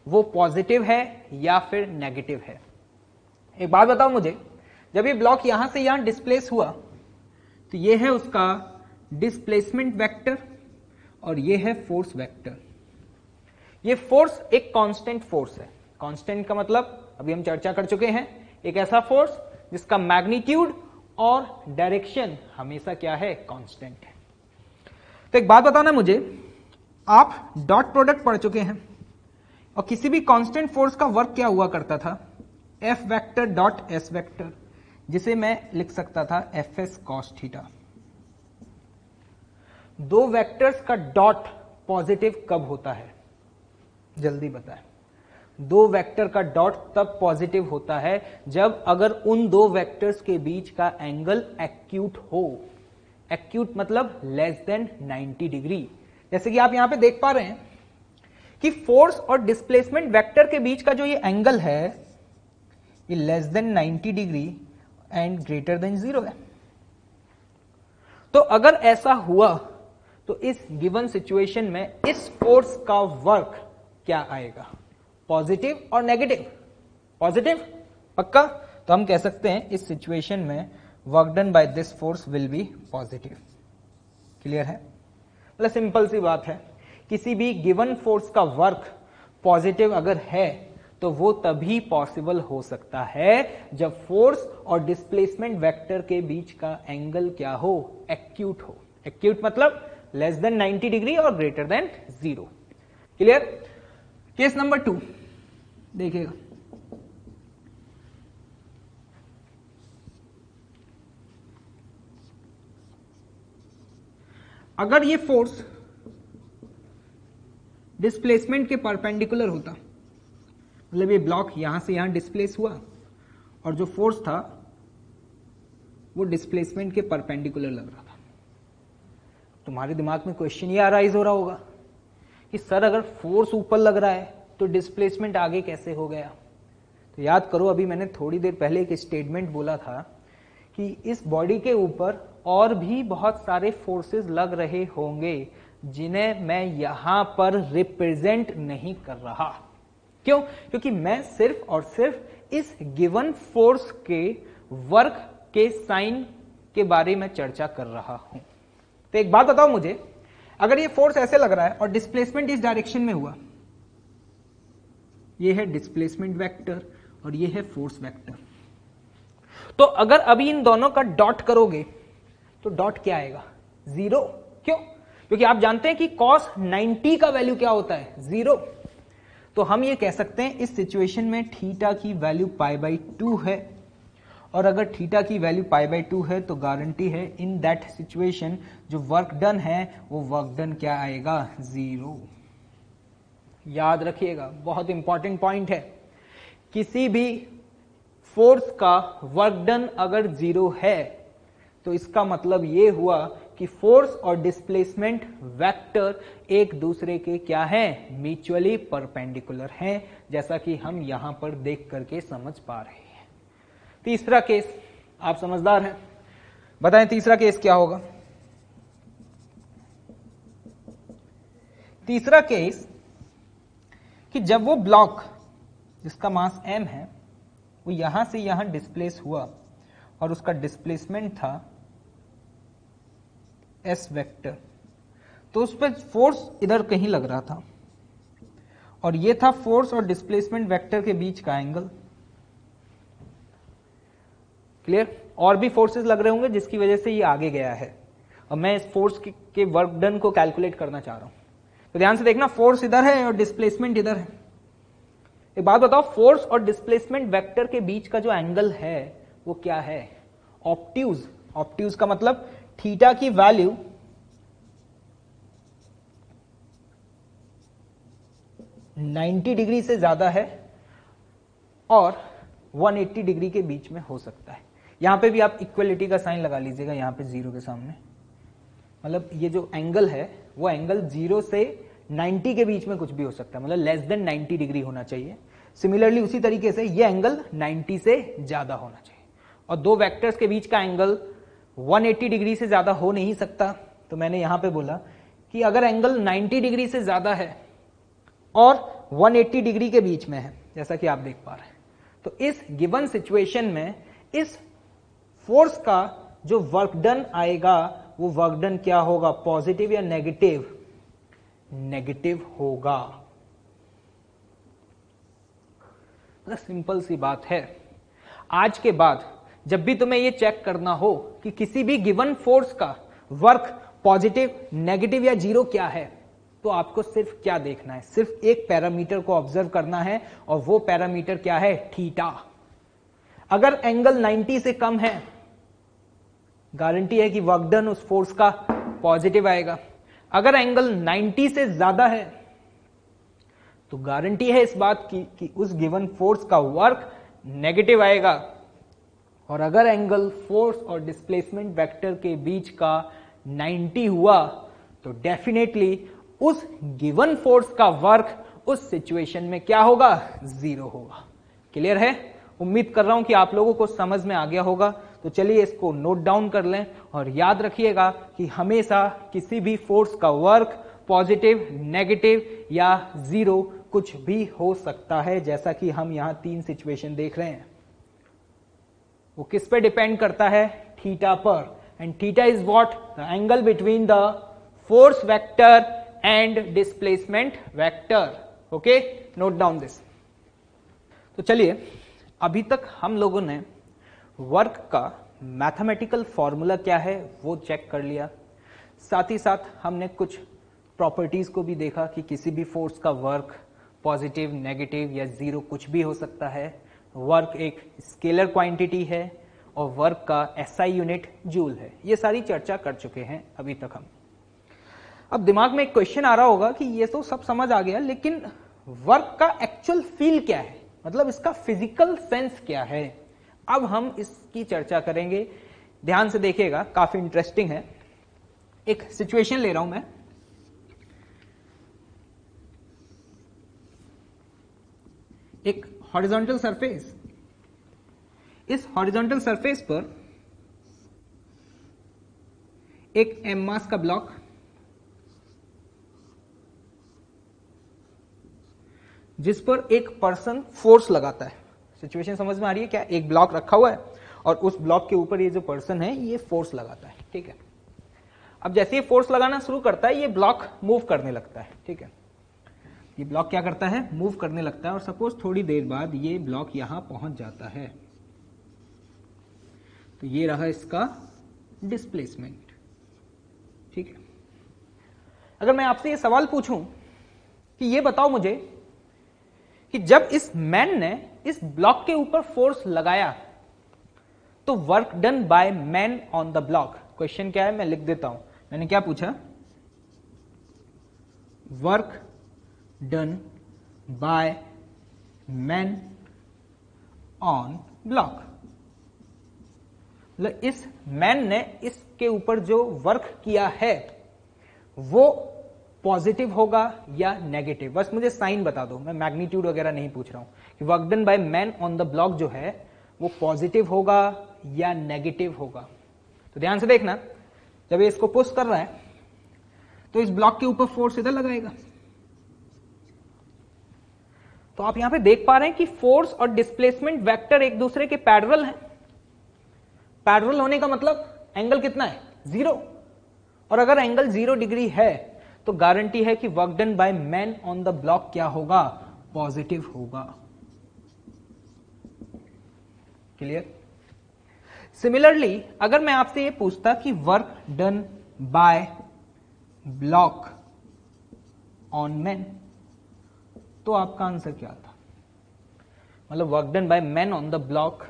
A: वो पॉजिटिव है या फिर नेगेटिव है। एक बात बताओ मुझे, जब ये ब्लॉक यहां से यहां डिस्प्लेस हुआ तो ये है उसका डिस्प्लेसमेंट वेक्टर और ये है फोर्स वेक्टर। ये फोर्स एक कांस्टेंट फोर्स है। कांस्टेंट का मतलब अभी हम चर्चा कर चुके हैं, एक ऐसा फोर्स जिसका मैग्नीट्यूड और डायरेक्शन हमेशा क्या है, कांस्टेंट है। तो एक बात बताना मुझे, आप डॉट प्रोडक्ट पढ़ चुके हैं और किसी भी कांस्टेंट फोर्स का वर्क क्या हुआ करता था, F vector dot S vector, जिसे मैं लिख सकता था एफ एस कॉस थीटा। दो वेक्टर्स का डॉट पॉजिटिव कब होता है, जल्दी बताएं। दो वेक्टर का डॉट तब पॉजिटिव होता है जब अगर उन दो वेक्टर्स के बीच का एंगल एक्यूट हो। एक्यूट मतलब लेस देन 90 डिग्री। जैसे कि आप यहां पे देख पा रहे हैं कि फोर्स और डिस्प्लेसमेंट वेक्टर के बीच का जो ये एंगल है ये less than 90 degree and greater than 0 है। तो अगर ऐसा हुआ तो इस गिवन सिचुएशन में इस फोर्स का वर्क क्या आएगा, पॉजिटिव और नेगेटिव। पॉजिटिव पक्का, तो हम कह सकते हैं इस सिचुएशन में work done by this force will be positive. Clear है, मतलब सिंपल सी बात है, किसी भी गिवन फोर्स का वर्क पॉजिटिव अगर है तो वो तभी पॉसिबल हो सकता है जब फोर्स और डिस्प्लेसमेंट वेक्टर के बीच का एंगल क्या हो, एक्यूट हो। एक्यूट मतलब लेस देन 90 डिग्री और greater than 0। Clear. Case number 2 देखिएगा, अगर ये फोर्स डिस्प्लेसमेंट के परपेंडिकुलर होता, मतलब ये ब्लॉक यहां से यहां डिस्प्लेस हुआ और जो फोर्स था वो डिस्प्लेसमेंट के परपेंडिकुलर लग रहा था, तुम्हारे दिमाग में क्वेश्चन ये अराइज हो रहा होगा कि सर अगर फोर्स ऊपर लग रहा है तो डिस्प्लेसमेंट आगे कैसे हो गया। तो याद करो, अभी मैंने थोड़ी देर पहले एक स्टेटमेंट बोला था कि इस बॉडी के ऊपर और भी बहुत सारे फोर्सेस लग रहे होंगे जिन्हें मैं यहां पर रिप्रेजेंट नहीं कर रहा। क्यों? क्योंकि मैं सिर्फ और सिर्फ इस गिवन फोर्स के वर्क के साइन के बारे में चर्चा कर रहा हूं। तो एक बात बताओ मुझे, अगर ये फोर्स ऐसे लग रहा है और डिस्प्लेसमेंट इस डायरेक्शन में हुआ, ये है डिस्प्लेसमेंट वेक्टर और ये है फोर्स वेक्टर, तो अगर अभी इन दोनों का डॉट करोगे तो डॉट क्या आएगा, 0। क्यों? क्योंकि आप जानते हैं कि cos 90 का वैल्यू क्या होता है, 0। तो हम ये कह सकते हैं इस सिचुएशन में थीटा की वैल्यू π/2 है, और अगर थीटा की वैल्यू π/2 है तो गारंटी है इन दैट सिचुएशन जो वर्क डन है वो वर्क डन क्या आएगा, 0। याद रखिएगा, बहुत इंपॉर्टेंट पॉइंट है किसी भी फोर्स का वर्क डन अगर 0 है तो इसका मतलब ये हुआ कि फोर्स और डिस्प्लेसमेंट वेक्टर एक दूसरे के क्या हैं, म्यूचुअली परपेंडिकुलर हैं, जैसा कि हम यहां पर देख करके समझ पा रहे हैं। तीसरा केस, आप समझदार हैं, बताएं तीसरा केस क्या होगा। तीसरा केस कि जब वो ब्लॉक जिसका मास m है वो यहां से यहां डिस्प्लेस हुआ और उसका डिस्प्लेसमेंट था s वेक्टर, तो उस पर फोर्स इधर कहीं लग रहा था और ये था फोर्स और डिस्प्लेसमेंट वेक्टर के बीच का एंगल। क्लियर? और भी फोर्सेस लग रहे होंगे जिसकी वजह से ये आगे गया है और मैं इस फोर्स के वर्क डन को कैलकुलेट करना चाह रहा हूं। तो ध्यान से देखना, फोर्स इधर है और डिस्प्लेसमेंट इधर है। एक बात बताओ, फोर्स और डिस्प्लेसमेंट वेक्टर के बीच का जो एंगल है वो क्या है, ऑब्ट्यूज। ऑब्ट्यूज का मतलब थीटा की वैल्यू (90 डिग्री से ज्यादा है और 180 डिग्री के बीच में हो सकता है। यहां पे भी आप इक्वलिटी का साइन लगा लीजिएगा, यहां पे 0 के सामने, मतलब ये जो एंगल है वो एंगल 0 से 90 के बीच में कुछ भी हो सकता है, मतलब लेस देन 90 डिग्री होना चाहिए। सिमिलरली उसी तरीके से ये एंगल 90 से ज्यादा होना चाहिए और दो वेक्टर्स के बीच का एंगल 180 डिग्री से ज्यादा हो नहीं सकता। तो मैंने यहां पे बोला कि अगर एंगल 90 डिग्री से ज्यादा है और 180 डिग्री के बीच में है, जैसा कि आप देख पा रहे हैं, तो इस गिवन सिचुएशन में इस फोर्स का जो वर्क डन आएगा वो वर्क डन क्या होगा, पॉजिटिव या नेगेटिव? नेगेटिव होगा। मतलब सिंपल सी बात है। आज के बाद जब भी तुम्हें यह चेक करना हो कि किसी भी गिवन फोर्स का वर्क पॉजिटिव, नेगेटिव या 0 क्या है, तो आपको सिर्फ क्या देखना है, सिर्फ एक पैरामीटर को ऑब्जर्व करना है और वो पैरामीटर क्या है, थीटा। अगर एंगल 90 से कम है, गारंटी है कि वर्क डन उस फोर्स का पॉजिटिव आएगा। अगर एंगल 90 से ज्यादा है तो गारंटी है इस बात की कि उस गिवन फोर्स का वर्क नेगेटिव आएगा। और अगर एंगल फोर्स और डिस्प्लेसमेंट वेक्टर के बीच का 90 हुआ तो डेफिनेटली उस गिवन फोर्स का वर्क उस सिचुएशन में क्या होगा, 0 होगा। क्लियर है? उम्मीद कर रहा हूं कि आप लोगों को समझ में आ गया होगा। तो चलिए इसको नोट डाउन कर लें और याद रखिएगा कि हमेशा किसी भी फोर्स का वर्क पॉजिटिव, नेगेटिव या 0 कुछ भी हो सकता है, जैसा कि हम यहां 3 सिचुएशन देख रहे हैं। वो किस पे डिपेंड करता है, थीटा पर। And theta is what, the angle between the force vector and displacement vector. Okay, note down this. तो चलिए, अभी तक हम लोगों ने वर्क का मैथमेटिकल फॉर्मूला क्या है वो चेक कर लिया, साथ ही साथ हमने कुछ प्रॉपर्टीज को भी देखा कि किसी भी फोर्स का वर्क पॉजिटिव, नेगेटिव या 0 कुछ भी हो सकता है। वर्क एक स्केलर क्वांटिटी है और वर्क का SI यूनिट जूल है। ये सारी चर्चा कर चुके हैं अभी तक हम। अब दिमाग में एक क्वेश्चन आ रहा होगा कि ये तो सब समझ आ गया, लेकिन वर्क का एक्चुअल फील क्या है, मतलब इसका फिजिकल सेंस क्या है। अब हम इसकी चर्चा करेंगे। ध्यान से देखिएगा, काफी इंटरेस्टिंग है। एक सिचुएशन ले रहा हूं मैं। एक हॉरिजॉन्टल सरफेस, इस हॉरिजॉन्टल सरफेस पर एक m मास का ब्लॉक, जिस पर एक पर्सन फोर्स लगाता है। सिचुएशन समझ में आ रही है क्या? एक ब्लॉक रखा हुआ है और उस ब्लॉक के ऊपर ये जो पर्सन है ये फोर्स लगाता है, ठीक है। अब जैसे ये फोर्स लगाना शुरू करता है, ये ब्लॉक मूव करने लगता है, ठीक है। ये ब्लॉक क्या करता है, मूव करने लगता है और सपोज थोड़ी देर बाद ये ब्लॉक यहां पहुंच जाता है, तो ये रहा इसका डिस्प्लेसमेंट, ठीक है। अगर मैं आपसे ये सवाल पूछूं कि ये बताओ मुझे कि जब इस मैन ने इस ब्लॉक के ऊपर फोर्स लगाया तो work done by man on the block, question क्या है मैं लिख देता हूं। मैंने क्या पूछा, work done by man on block. मतलब इस मैन ने इसके ऊपर जो वर्क किया है वो पॉजिटिव होगा या नेगेटिव, बस मुझे साइन बता दो, मैं मैग्नीट्यूड वगैरह नहीं पूछ रहा हूं कि work done by man on the block जो है वो पॉजिटिव होगा या नेगेटिव होगा। तो ध्यान से देखना, जब ये इसको पुश कर रहा है तो इस ब्लॉक के ऊपर फोर्स इधर लगाएगा। तो आप यहां पे देख पा रहे हैं कि फोर्स और डिस्प्लेसमेंट वेक्टर एक दूसरे के पैरेलल हैं। पैरेलल होने का मतलब एंगल कितना है, 0। और अगर एंगल 0 डिग्री है तो गारंटी है कि work done by man on the block क्या होगा, पॉजिटिव होगा। क्लियर? सिमिलरली अगर मैं आपसे ये पूछता कि work done bye block on man, तो आपका आंसर क्या था? मतलब work done by man on the block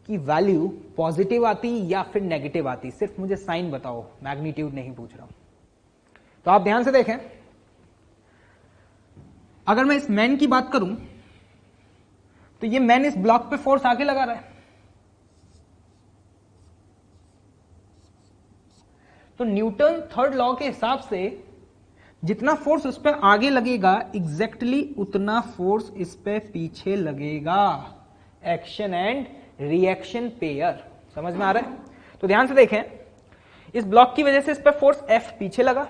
A: की वैल्यू पॉजिटिव आती या फिर नेगेटिव आती? सिर्फ मुझे साइन बताओ, मैग्नीट्यूड नहीं पूछ रहा हूं। तो आप ध्यान से देखें, अगर मैं इस मैन की बात करूं तो ये मैन इस ब्लॉक पे फोर्स आगे लगा रहा है, तो न्यूटन थर्ड लॉ के हिसाब से जितना फोर्स उस पर आगे लगेगा एग्जैक्टली उतना फोर्स इस पे पीछे लगेगा। एक्शन एंड रिएक्शन पेयर, समझ में आ रहा है? तो ध्यान से देखें, इस ब्लॉक की वजह से इस पे फोर्स F पीछे लगा,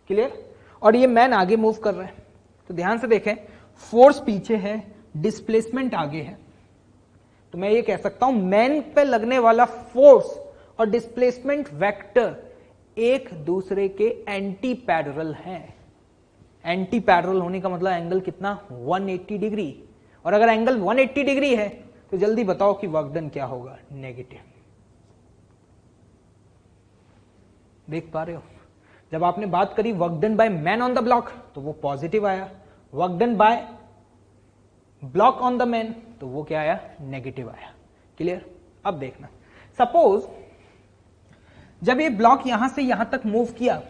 A: क्लियर? और ये मैन आगे मूव कर रहा है। तो ध्यान से देखें, फोर्स पीछे है, डिस्प्लेसमेंट आगे है। तो मैं ये कह सकता हूं मैन पे लगने वाला फोर्स और डिस्प्लेसमेंट वेक्टर एक दूसरे के एंटी पैरेलल हैं। एंटी पैरेलल होने का मतलब एंगल कितना, 180 डिग्री। और अगर एंगल 180 डिग्री है तो जल्दी बताओ कि वर्क डन क्या होगा, नेगेटिव। देख पा रहे हो? जब आपने बात करी work done by man on the block तो वो पॉजिटिव आया, work done bye block on the man तो वो क्या आया, नेगेटिव आया। क्लियर? अब देखना, सपोज जब ये ब्लॉक यहां से यहां तक मूव किया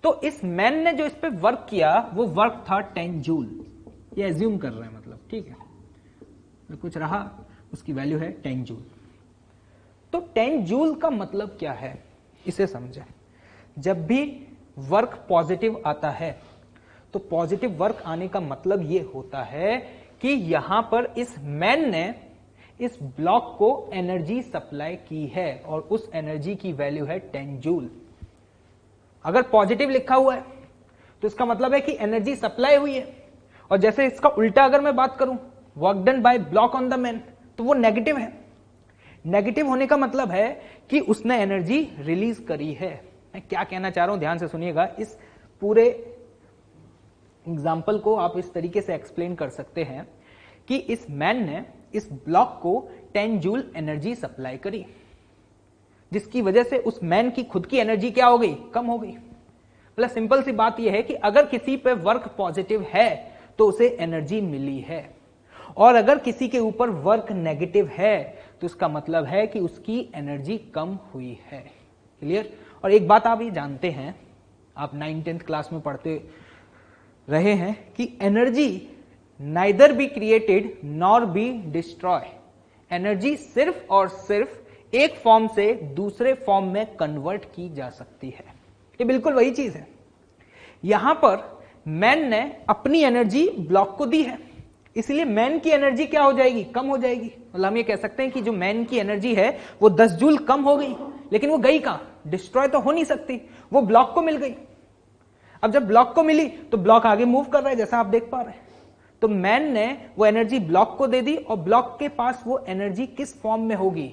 A: तो इस मैन ने जो इस पे वर्क किया वो वर्क था 10 जूल। ये एज्यूम कर रहे हैं, मतलब ठीक है, तो कुछ रहा, उसकी वैल्यू है 10 जूल। तो 10 जूल का मतलब क्या है, इसे समझें। जब भी वर्क पॉजिटिव आता है तो पॉजिटिव वर्क आने का मतलब यह होता है कि यहां पर इस मैन ने इस ब्लॉक को एनर्जी सप्लाई की है और उस एनर्जी की वैल्यू है 10 जूल। अगर पॉजिटिव लिखा हुआ है तो इसका मतलब है कि एनर्जी सप्लाई हुई है। और जैसे इसका उल्टा अगर मैं बात करूं, work done bye block on the man, तो वो नेगेटिव है। नेगेटिव होने का मतलब है कि उसने एनर्जी रिलीज करी है। मैं क्या कहना चाह रहा हूं, ध्यान से सुनिएगा। इस पूरे एग्जाम्पल को आप इस तरीके से एक्सप्लेन कर सकते हैं कि इस मैन ने इस ब्लॉक को 10 जूल एनर्जी सप्लाई करी, जिसकी वजह से उस मैन की खुद की एनर्जी क्या हो गई, कम हो गई। मतलब सिंपल सी बात यह है कि अगर किसी पे वर्क पॉजिटिव है तो उसे एनर्जी मिली है, और अगर किसी के ऊपर वर्क नेगेटिव है तो इसका मतलब है कि उसकी एनर्जी कम हुई है। क्लियर? और एक बात आप ये जानते हैं, आप 9th-10th क्लास में पढ़ते रहे हैं कि energy neither be created nor be destroy. Energy सिर्फ और सिर्फ एक फॉर्म से दूसरे फॉर्म में कन्वर्ट की जा सकती है। ये बिल्कुल वही चीज है। यहां पर मैन ने अपनी एनर्जी ब्लॉक को दी है, इसलिए मैन की एनर्जी क्या हो जाएगी, कम हो जाएगी। मतलब हम ये कह सकते हैं कि जो मैन की एनर्जी है वो 10 जूल कम हो गई, लेकिन वो गई कहां, डिस्ट्रॉय तो हो नहीं सकती, वो ब्लॉक को मिल गई। अब जब ब्लॉक को मिली तो ब्लॉक आगे मूव कर रहा है, जैसा आप देख पा रहे हैं। तो मैन ने वो एनर्जी ब्लॉक को दे दी, और ब्लॉक के पास वो एनर्जी किस फॉर्म में होगी,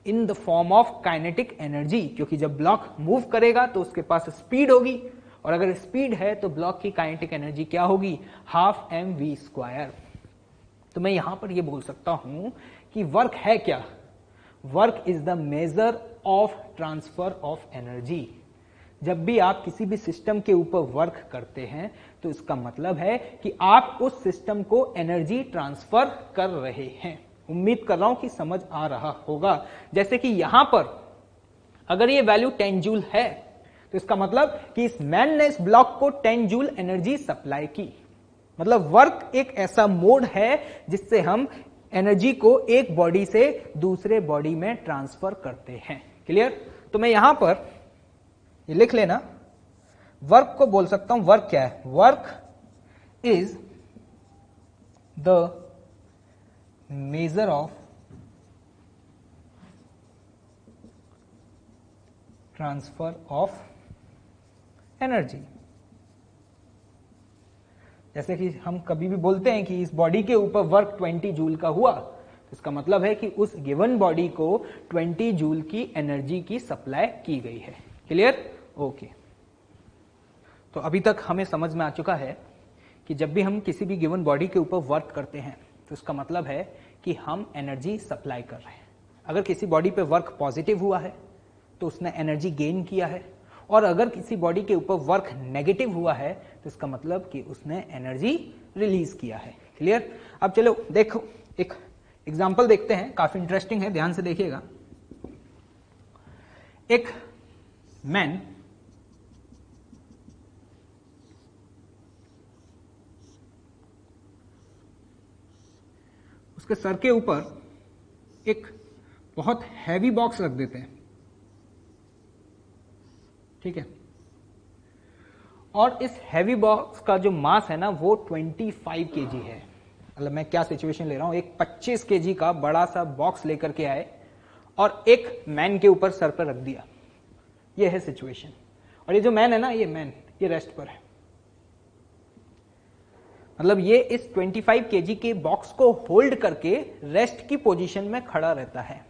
A: in the form of kinetic energy, क्योंकि जब ब्लॉक मूव करेगा तो उसके पास स्पीड होगी, और अगर स्पीड है तो ब्लॉक की काइनेटिक एनर्जी क्या होगी, 12 mv²। तो मैं यहां पर ये बोल सकता हूं कि वर्क है क्या, work is the measure of transfer of energy. जब भी आप किसी भी सिस्टम के ऊपर वर्क करते हैं तो इसका मतलब है कि आप उस सिस्टम को एनर्जी ट्रांसफर कर रहे हैं। उम्मीद कर रहा हूं कि समझ आ रहा होगा। जैसे कि यहां पर अगर ये वैल्यू 10 जूल है तो इसका मतलब कि इस मैन ने इस ब्लॉक को 10 जूल एनर्जी सप्लाई की। मतलब वर्क एक ऐसा मोड है जिससे हम एनर्जी को एक बॉडी से दूसरे बॉडी में ट्रांसफर करते हैं। क्लियर? तो मैं यहां पर ये लिख लेना, वर्क को बोल सकता हूं, वर्क क्या है? Work is the measure of transfer of energy. जैसे कि हम कभी भी बोलते हैं कि इस बॉडी के ऊपर वर्क 20 जूल का हुआ, तो इसका मतलब है कि उस गिवन बॉडी को 20 जूल की एनर्जी की सप्लाई की गई है। क्लियर? ओके। तो अभी तक हमें समझ में आ चुका है कि जब भी हम किसी भी गिवन बॉडी के ऊपर वर्क करते हैं तो इसका मतलब है कि हम एनर्जी सप्लाई कर रहे हैं। अगर किसी बॉडी पे वर्क पॉजिटिव हुआ है तो उसने एनर्जी गेन किया है, और अगर किसी बॉडी के ऊपर वर्क नेगेटिव हुआ है तो इसका मतलब कि उसने एनर्जी रिलीज किया है। क्लियर? अब चलो देखो, एक एग्जांपल देखते हैं, काफी इंटरेस्टिंग है, ध्यान से देखिएगा। एक मैन उसके सर के ऊपर एक बहुत हैवी बॉक्स रख देते हैं, ठीक है, और इस हैवी बॉक्स का जो मास है ना वो 25 केजी है। मतलब मैं क्या सिचुएशन ले रहा हूं, एक 25 केजी का बड़ा सा बॉक्स लेकर के आए और एक मैन के ऊपर सर पर रख दिया। ये है सिचुएशन। और ये जो मैन है ना, ये मैन ये रेस्ट पर है। मतलब ये इस 25 केजी के बॉक्स को होल्ड करके रेस्ट की पोजीशन में खड़ा रहता है।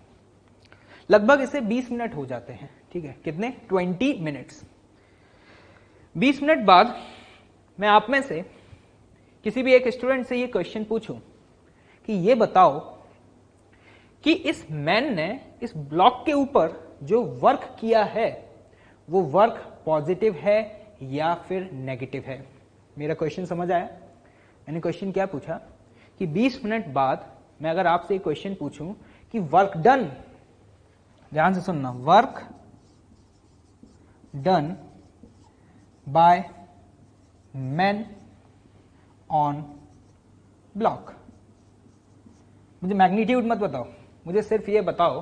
A: लगभग इसे 20 मिनट हो जाते हैं। ठीक है, कितने? 20 मिनट्स। 20 मिनट बाद मैं आप में से किसी भी एक स्टूडेंट से ये क्वेश्चन पूछूं कि ये बताओ कि इस मैन ने इस ब्लॉक के ऊपर जो वर्क किया है वो वर्क पॉजिटिव है या फिर नेगेटिव है। मेरा क्वेश्चन समझ आया? मैंने क्वेश्चन क्या पूछा कि 20 मिनट बाद मैं अगर आपसे एक क्वेश्चन पूछूं कि वर्क डन, ध्यान से सुनना, work done by man on block. मुझे मैग्नीट्यूड मत बताओ, मुझे सिर्फ ये बताओ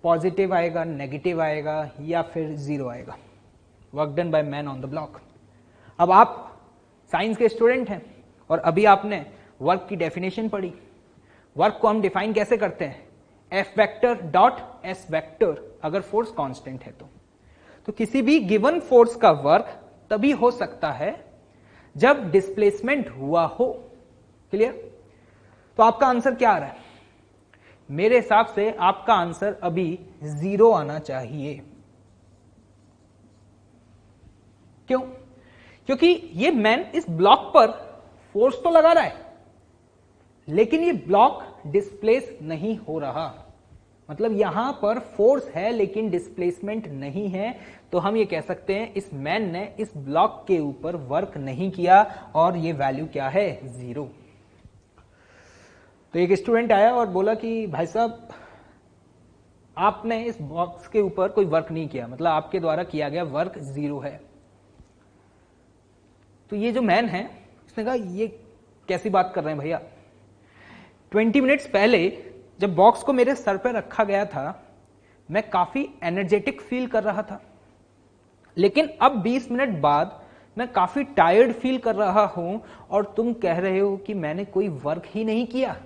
A: पॉजिटिव आएगा, नेगेटिव आएगा या फिर जीरो आएगा। Work done by man on the block. अब आप साइंस के स्टूडेंट हैं और अभी आपने वर्क की डेफिनेशन पढ़ी। वर्क को हम डिफाइन कैसे करते हैं? F vector dot S vector, अगर फोर्स कांस्टेंट है तो किसी भी गिवन फोर्स का वर्क तभी हो सकता है जब डिस्प्लेसमेंट हुआ हो। क्लियर? तो आपका आंसर क्या आ रहा है? मेरे हिसाब से आपका आंसर अभी 0 आना चाहिए। क्यों? क्योंकि ये मैन इस ब्लॉक पर फोर्स तो लगा रहा है लेकिन ये ब्लॉक डिस्प्लेस नहीं हो रहा। मतलब यहां पर फोर्स है लेकिन डिस्प्लेसमेंट नहीं है। तो हम ये कह सकते हैं इस मैन ने इस ब्लॉक के ऊपर वर्क नहीं किया और ये वैल्यू क्या है? 0। तो एक स्टूडेंट आया और बोला कि भाई साहब आपने इस बॉक्स के ऊपर कोई वर्क नहीं किया, मतलब आपके द्वारा किया गया वर्क 0 है। तो ये जो मैन है उसने कहा ये कैसी बात कर रहे हैं भैया, 20 मिनट्स पहले जब बॉक्स को मेरे सर पर रखा गया था मैं काफी एनर्जेटिक फील कर रहा था, लेकिन अब 20 मिनट बाद मैं काफी टायर्ड फील कर रहा हूं और तुम कह रहे हो कि मैंने कोई वर्क ही नहीं किया।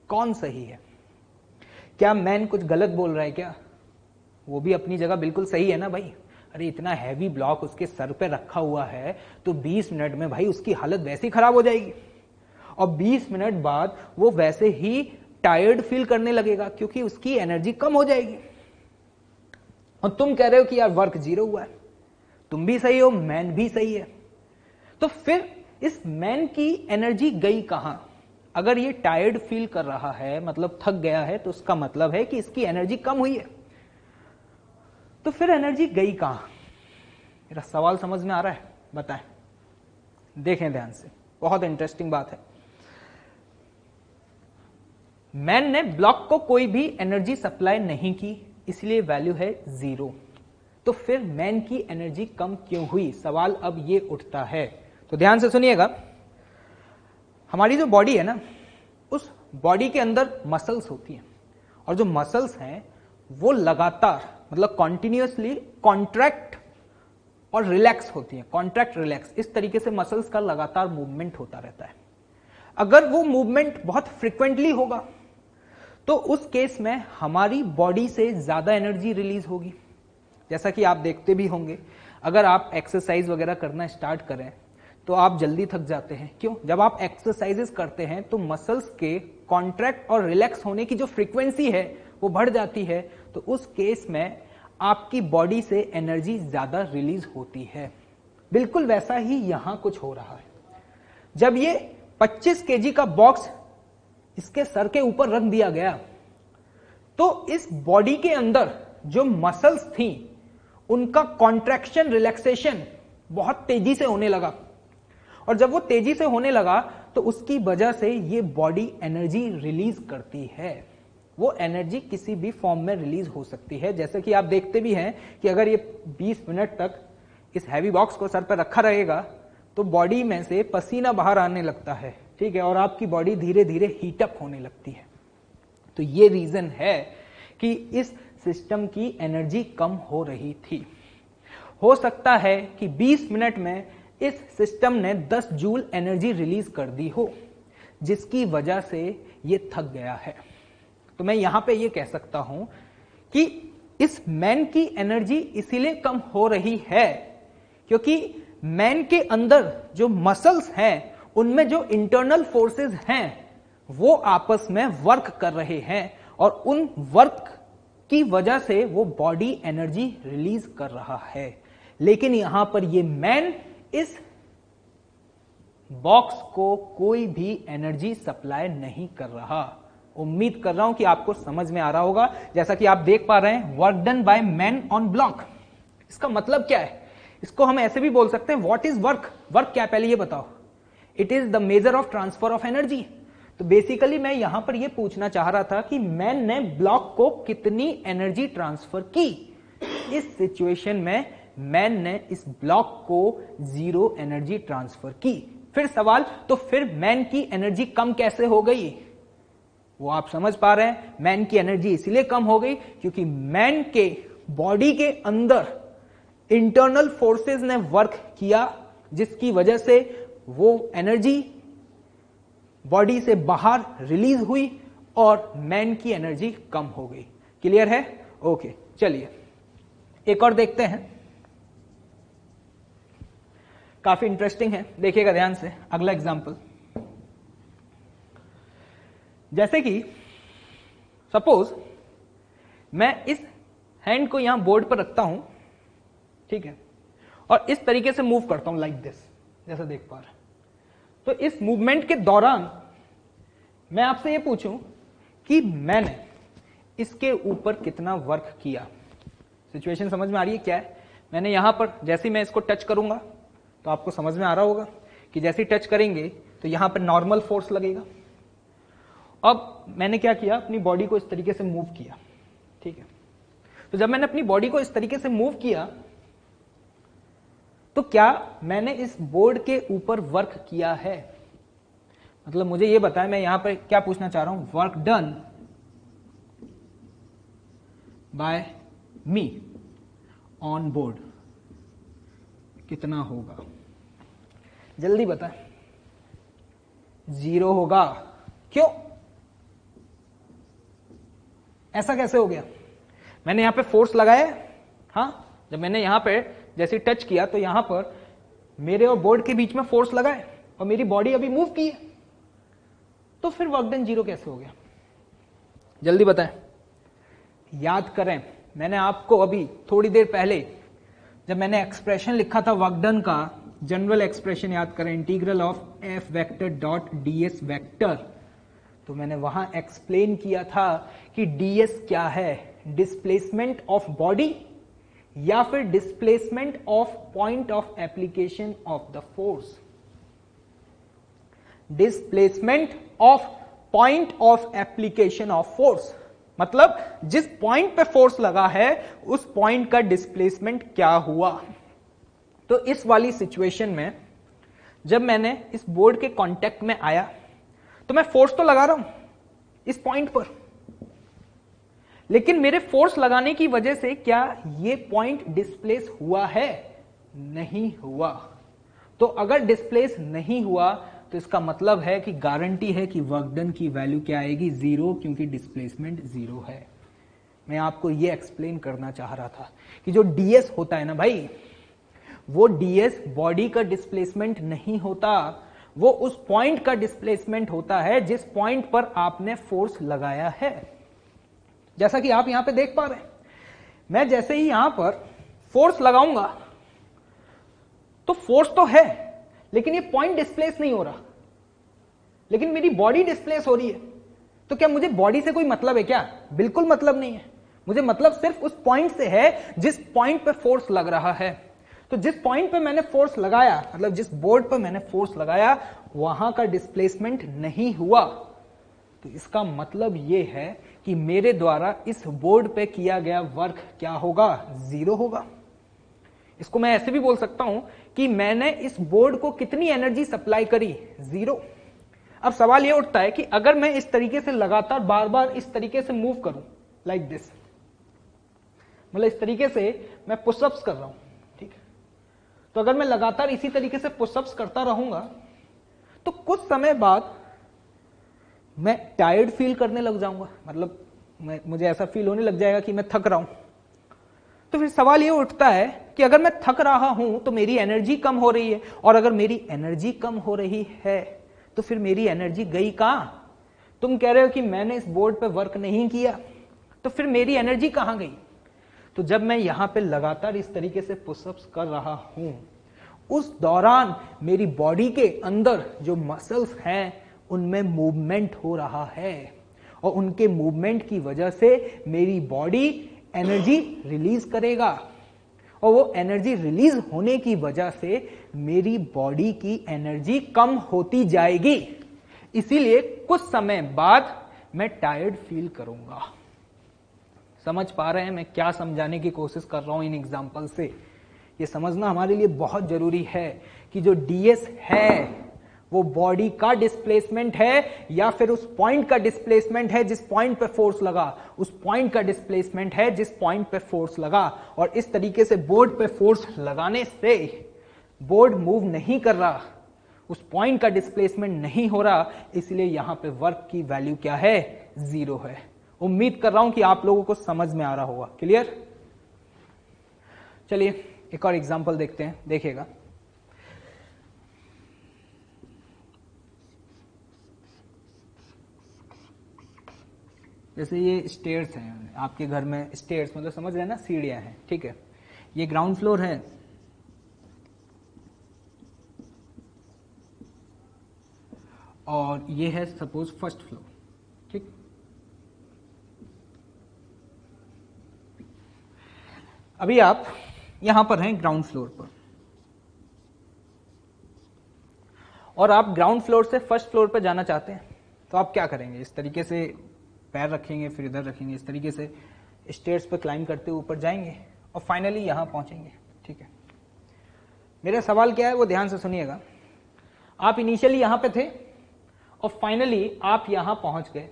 A: कौन सही है? क्या मैन कुछ गलत बोल रहा है क्या? वो भी अपनी जगह बिल्कुल सही है ना भाई। अरे इतना हैवी ब्लॉक उसके सर पे रखा हुआ है तो 20 मिनट में भाई उसकी हालत वैसे ही खराब हो जाएगी और 20 मिनट बाद वो वैसे ही टायर्ड फील करने लगेगा क्योंकि उसकी एनर्जी कम हो जाएगी। और तुम कह रहे हो कि यार वर्क 0 हुआ है। तुम भी सही हो, मैन भी सही है। तो फिर इस मैन की एनर्जी गई कहां? अगर ये टायर्ड फील कर रहा है मतलब थक गया है तो उसका मतलब है कि इसकी एनर्जी कम हुई है। तो फिर एनर्जी गई कहां? मेरा सवाल समझ में आ रहा है? बताएं, देखें ध्यान से, बहुत इंटरेस्टिंग बात है। मैन ने ब्लॉक को कोई भी एनर्जी सप्लाई नहीं की इसलिए वैल्यू है 0। तो फिर मैन की एनर्जी कम क्यों हुई? सवाल अब ये उठता है। तो ध्यान से सुनिएगा, हमारी जो बॉडी है ना उस बॉडी के अंदर मसल्स होती हैं और जो मसल्स हैं वो लगातार मतलब कॉन्टिन्यूसली कॉन्ट्रैक्ट और रिलैक्स होती हैं, कॉन्ट्रैक्ट रिलैक्स, इस तरीके से मसल्स का लगातार मूवमेंट होता रहता है। अगर वो मूवमेंट बहुत फ्रिक्वेंटली होगा तो उस केस में हमारी बॉडी से ज्यादा एनर्जी रिलीज होगी। जैसा कि आप देखते भी होंगे, अगर आप एक्सरसाइज वगैरह करना स्टार्ट करें तो आप जल्दी थक जाते हैं। क्यों? जब आप एक्सरसाइजेस करते हैं तो मसल्स के कॉन्ट्रैक्ट और रिलैक्स होने की जो फ्रीक्वेंसी है वो बढ़ जाती है, तो उस केस में आपकी बॉडी से एनर्जी ज्यादा रिलीज होती है। बिल्कुल वैसा ही यहां कुछ हो रहा है। जब ये 25 केजी का बॉक्स इसके सर के ऊपर रख दिया गया तो इस बॉडी के अंदर जो मसल्स थी उनका कॉन्ट्रैक्शन रिलैक्सेशन बहुत तेजी से होने लगा, और जब वो तेजी से होने लगा तो उसकी वजह से ये बॉडी एनर्जी रिलीज करती है। वो एनर्जी किसी भी फॉर्म में रिलीज हो सकती है, जैसे कि आप देखते भी हैं कि अगर ये 20 मिनट तक इस हैवी बॉक्स को सर पर रखा रहेगा तो बॉडी में से पसीना बाहर आने लगता है, ठीक है, और आपकी बॉडी धीरे धीरे हीटअप होने लगती है। तो ये रीजन है कि इस सिस्टम की एनर्जी कम हो रही थी। हो सकता है कि 20 मिनट में इस सिस्टम ने 10 जूल एनर्जी रिलीज कर दी हो, जिसकी वजह से ये थक गया है। तो मैं यहां पे ये कह सकता हूं कि इस मैन की एनर्जी इसीलिए कम हो रही है क्योंकि मैन के अंदर जो मसल्स हैं उनमें जो इंटरनल फोर्सेस हैं वो आपस में वर्क कर रहे हैं, और उन वर्क की वजह से वो बॉडी एनर्जी रिलीज कर रहा है। लेकिन यहां पर ये मैन इस बॉक्स को कोई भी एनर्जी सप्लाई नहीं कर रहा। उम्मीद कर रहा हूं कि आपको समझ में आ रहा होगा। जैसा कि आप देख पा रहे हैं, work done by man on block. इसका मतलब क्या है? इसको हम ऐसे भी बोल सकते हैं, व्हाट इज वर्क? वर्क क्या है पहले ये बताओ। It is the measure of transfer of energy. तो बेसिकली मैं यहां पर यह पूछना चाह रहा था कि मैन ने ब्लॉक को कितनी एनर्जी ट्रांसफर की। इस सिचुएशन में मैन ने इस ब्लॉक को 0 एनर्जी ट्रांसफर की। फिर सवाल, तो फिर मैन की एनर्जी कम कैसे हो गई? वो आप समझ पा रहे हैं, मैन की एनर्जी इसलिए कम हो गई क्योंकि मैन के बॉडी के अंदर इंटरनल फोर्सेस ने वर्क किया, जिसकी वजह से वो एनर्जी बॉडी से बाहर रिलीज हुई और मैन की एनर्जी कम हो गई। क्लियर है? ओके, चलिए एक और देखते हैं। काफी इंटरेस्टिंग है, देखिएगा ध्यान से। अगला एग्जांपल, जैसे कि सपोज मैं इस हैंड को यहां बोर्ड पर रखता हूं, ठीक है, और इस तरीके से मूव करता हूं लाइक दिस, जैसा देख पा रहे हैं। तो इस मूवमेंट के दौरान मैं आपसे यह पूछूं कि मैंने इसके ऊपर कितना वर्क किया। सिचुएशन समझ में आ रही है क्या है? मैंने यहां पर जैसे ही मैं इसको टच करूंगा तो आपको समझ में आ रहा होगा कि जैसे ही टच करेंगे तो यहां पर नॉर्मल फोर्स लगेगा। अब मैंने क्या किया, अपनी बॉडी को इस तरीके से मूव किया, ठीक है। तो जब मैंने अपनी बॉडी को इस तरीके से मूव किया तो क्या मैंने इस बोर्ड के ऊपर वर्क किया है? मतलब मुझे यह बताएं, मैं यहां पर क्या पूछना चाह रहा हूं, work done bye me on board कितना होगा? जल्दी बताएं। 0 होगा। क्यों? ऐसा कैसे हो गया? मैंने यहां पे फोर्स लगाया, हां, जब मैंने यहां पे जैसे टच किया तो यहां पर मेरे और बोर्ड के बीच में फोर्स लगा है और मेरी बॉडी अभी मूव की है, तो फिर वर्क डन 0 कैसे हो गया? जल्दी बताएं। याद करें, मैंने आपको अभी थोड़ी देर पहले जब मैंने एक्सप्रेशन लिखा था वर्क डन का, जनरल एक्सप्रेशन याद करें, integral of F vector dot DS vector, तो मैंने वहां एक्सप्लेन किया था कि डीएस क्या है, डिस्प्लेसमेंट ऑफ बॉडी या फिर displacement of point of application of the force. Displacement of point of application of force मतलब जिस पॉइंट पे फोर्स लगा है उस पॉइंट का डिस्प्लेसमेंट क्या हुआ। तो इस वाली सिचुएशन में जब मैंने इस बोर्ड के कांटेक्ट में आया तो मैं फोर्स तो लगा रहा हूं, इस पॉइंट पर, लेकिन मेरे फोर्स लगाने की वजह से क्या ये पॉइंट डिस्प्लेस हुआ है? नहीं हुआ। तो अगर डिस्प्लेस नहीं हुआ तो इसका मतलब है कि गारंटी है कि वर्क डन की वैल्यू क्या आएगी? 0, क्योंकि डिस्प्लेसमेंट 0 है। मैं आपको ये एक्सप्लेन करना चाह रहा था कि जो डीएस होता है ना भाई, वो डीएस बॉडी का डिस्प्लेसमेंट नहीं होता, वो उस पॉइंट का डिस्प्लेसमेंट होता है जिस पॉइंट पर आपने फोर्स लगाया है। जैसा कि आप यहां पे देख पा रहे हैं, मैं जैसे ही यहां पर फोर्स लगाऊंगा तो फोर्स तो है, लेकिन ये पॉइंट डिस्प्लेस नहीं हो रहा, लेकिन मेरी बॉडी डिस्प्लेस हो रही है। तो क्या मुझे बॉडी से कोई मतलब है क्या? बिल्कुल मतलब नहीं है। मुझे मतलब सिर्फ उस पॉइंट से है जिस पॉइंट पे फोर्स लग रहा है। तो जिस पॉइंट पे मैंने फोर्स लगाया, मतलब जिस बोर्ड पर मैंने फोर्स लगाया, वहां का डिस्प्लेसमेंट नहीं हुआ। तो इसका मतलब यह है कि मेरे द्वारा इस बोर्ड पे किया गया वर्क क्या होगा? 0 होगा। इसको मैं ऐसे भी बोल सकता हूं कि मैंने इस बोर्ड को कितनी एनर्जी सप्लाई करी? 0। अब सवाल यह उठता है कि अगर मैं इस तरीके से लगातार बार बार इस तरीके से मूव करूं, लाइक दिस, मतलब इस तरीके से मैं पुशअप्स कर रहा हूं, ठीक है, तो अगर मैं लगातार इसी तरीके से पुशअप्स करता रहूंगा तो कुछ समय बाद मैं टायर्ड फील करने लग जाऊंगा, मतलब मुझे ऐसा फील होने लग जाएगा कि मैं थक रहा हूं। तो फिर सवाल ये उठता है कि अगर मैं थक रहा हूं तो मेरी एनर्जी कम हो रही है, और अगर मेरी एनर्जी कम हो रही है तो फिर मेरी एनर्जी गई कहां? तुम कह रहे हो कि मैंने इस बोर्ड पे वर्क नहीं किया, तो फिर मेरी एनर्जी कहां गई? तो जब मैं यहां पे लगातार इस तरीके से पुशअप्स कर रहा हूं, उस दौरान मेरी बॉडी के अंदर जो मसल्स हैं उनमें मूवमेंट हो रहा है, और उनके मूवमेंट की वजह से मेरी बॉडी एनर्जी रिलीज करेगा, और वो एनर्जी रिलीज होने की वजह से मेरी बॉडी की एनर्जी कम होती जाएगी। इसीलिए कुछ समय बाद मैं टायर्ड फील करूंगा। समझ पा रहे हैं मैं क्या समझाने की कोशिश कर रहा हूं इन एग्जांपल से? ये समझना हमारे लिए बहुत जरूरी है कि जो डीएस है वो बॉडी का डिस्प्लेसमेंट है या फिर उस पॉइंट का डिस्प्लेसमेंट है जिस पॉइंट पे फोर्स लगा, उस पॉइंट का डिस्प्लेसमेंट है जिस पॉइंट पे फोर्स लगा। और इस तरीके से बोर्ड पे फोर्स लगाने से बोर्ड मूव नहीं कर रहा, उस पॉइंट का डिस्प्लेसमेंट नहीं हो रहा, इसलिए यहां पे वर्क की वैल्यू क्या है? 0 है। उम्मीद कर रहा हूं कि आप लोगों को समझ में आ रहा होगा। क्लियर? चलिए एक और एग्जांपल देखते हैं, देखिएगा। जैसे ये स्टेयर्स हैं आपके घर में, स्टेयर्स मतलब समझ रहे हैं ना, सीढ़ियां हैं, ठीक है। ये ग्राउंड फ्लोर है, और ये है सपोज फर्स्ट फ्लोर, ठीक। अभी आप यहां पर हैं ग्राउंड फ्लोर पर, और आप ग्राउंड फ्लोर से फर्स्ट फ्लोर पर जाना चाहते हैं, तो आप क्या करेंगे? इस तरीके से पैर रखेंगे, फिर इधर रखेंगे, इस तरीके से स्टेयर्स पर क्लाइंब करते हुए ऊपर जाएंगे और फाइनली यहां पहुंचेंगे, ठीक है। मेरा सवाल क्या है वो ध्यान से सुनिएगा। आप इनिशियली यहां पे थे और फाइनली आप यहां पहुंच गए